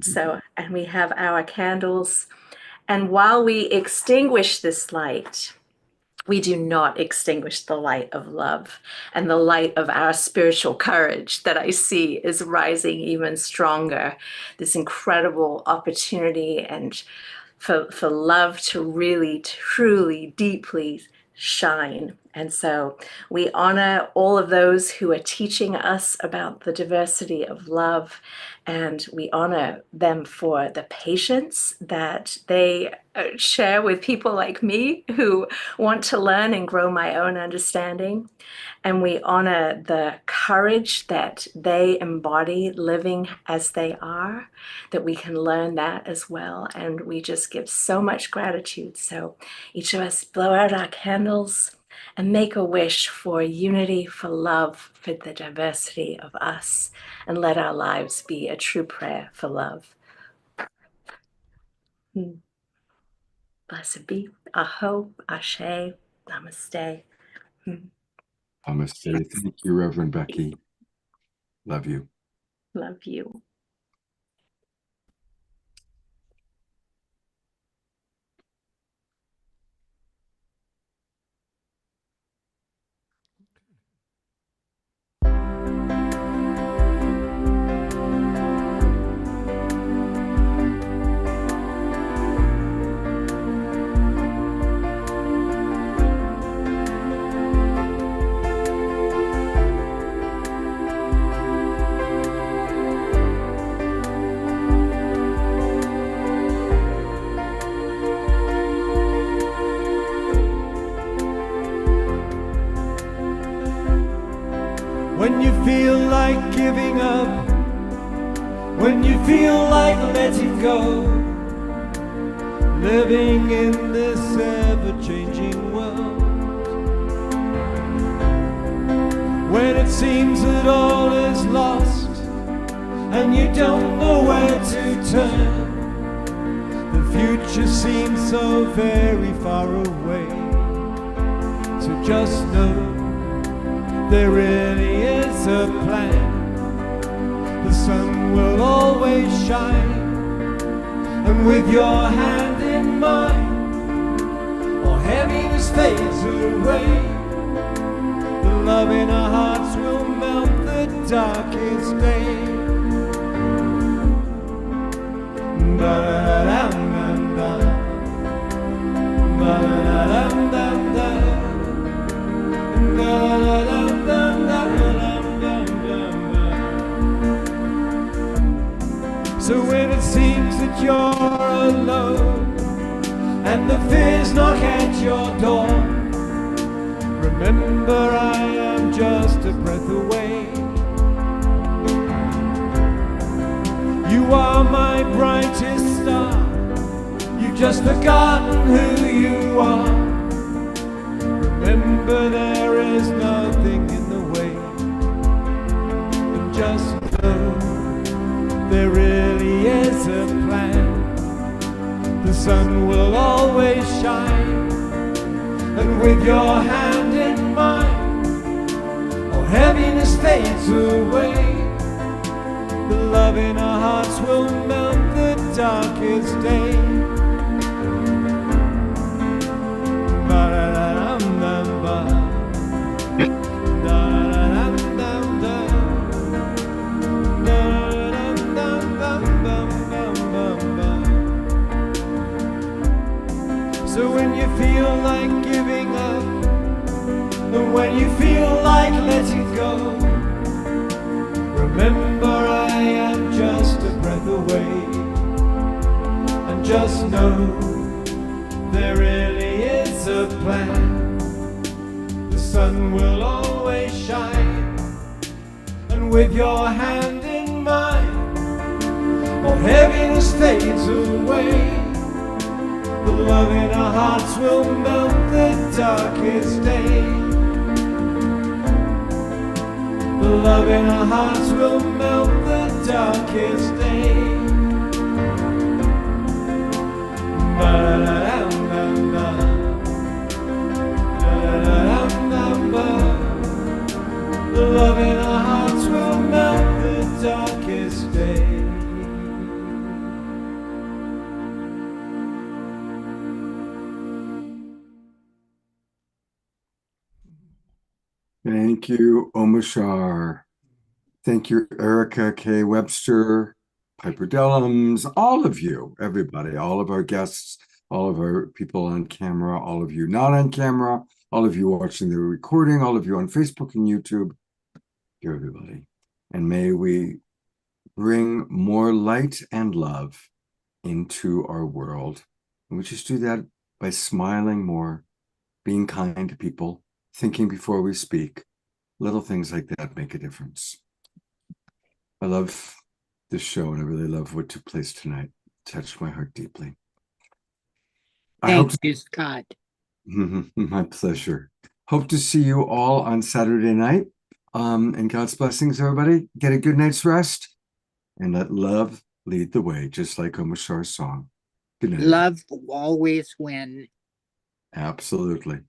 So, and we have our candles. And while we extinguish this light, we do not extinguish the light of love and the light of our spiritual courage that I see is rising even stronger. This incredible opportunity and for love to really, truly, deeply shine. And so we honor all of those who are teaching us about the diversity of love, and we honor them for the patience that they share with people like me who want to learn and grow my own understanding. And we honor the courage that they embody living as they are, that we can learn that as well. And we just give so much gratitude. So each of us blow out our candles and make a wish for unity, for love, for the diversity of us, and let our lives be a true prayer for love. Blessed be. Aho, Ashe, Namaste. Namaste. Thank you, Reverend Becky. Love you. Love you. When you feel like giving up, when you feel like letting go, living in this ever-changing world, when it seems that all is lost and you don't know where to turn, the future seems so very far away. So just know there really is a plan. The sun will always shine, and with your hand in mine, all heaviness fades away. The love in our hearts will melt the darkest day. Ba-da-dum-dum-dum. Ba-da-dum-dum. that you're alone and the fears knock at your door, remember I am just a breath away. You are my brightest star, you've just forgotten who you are. Remember there is nothing in the way, and just know there really is a plan. The sun will always shine, and with your hand in mine, all heaviness fades away. The love in our hearts will melt the darkest day. So when you feel like giving up, and when you feel like letting go, remember I am just a breath away. And just know there really is a plan. The sun will always shine, and with your hand in mine, all heaviness fades away. The love in our hearts will melt the darkest day. The love in our hearts will melt the darkest day. The love in our hearts will melt the darkest day. Thank you, Omashar. Thank you, Erica K. Webster, Piper Dellums, all of you, everybody, all of our guests, all of our people on camera, all of you not on camera, all of you watching the recording, all of you on Facebook and YouTube, dear everybody. And may we bring more light and love into our world. And we just do that by smiling more, being kind to people, thinking before we speak. Little things like that make a difference. I love this show, and I really love what took place tonight. It touched my heart deeply. Thank you, Scott. My pleasure. Hope to see you all on Saturday night. And God's blessings, everybody. Get a good night's rest, and let love lead the way, just like Omashar's song. Good night. Love will always win. Absolutely.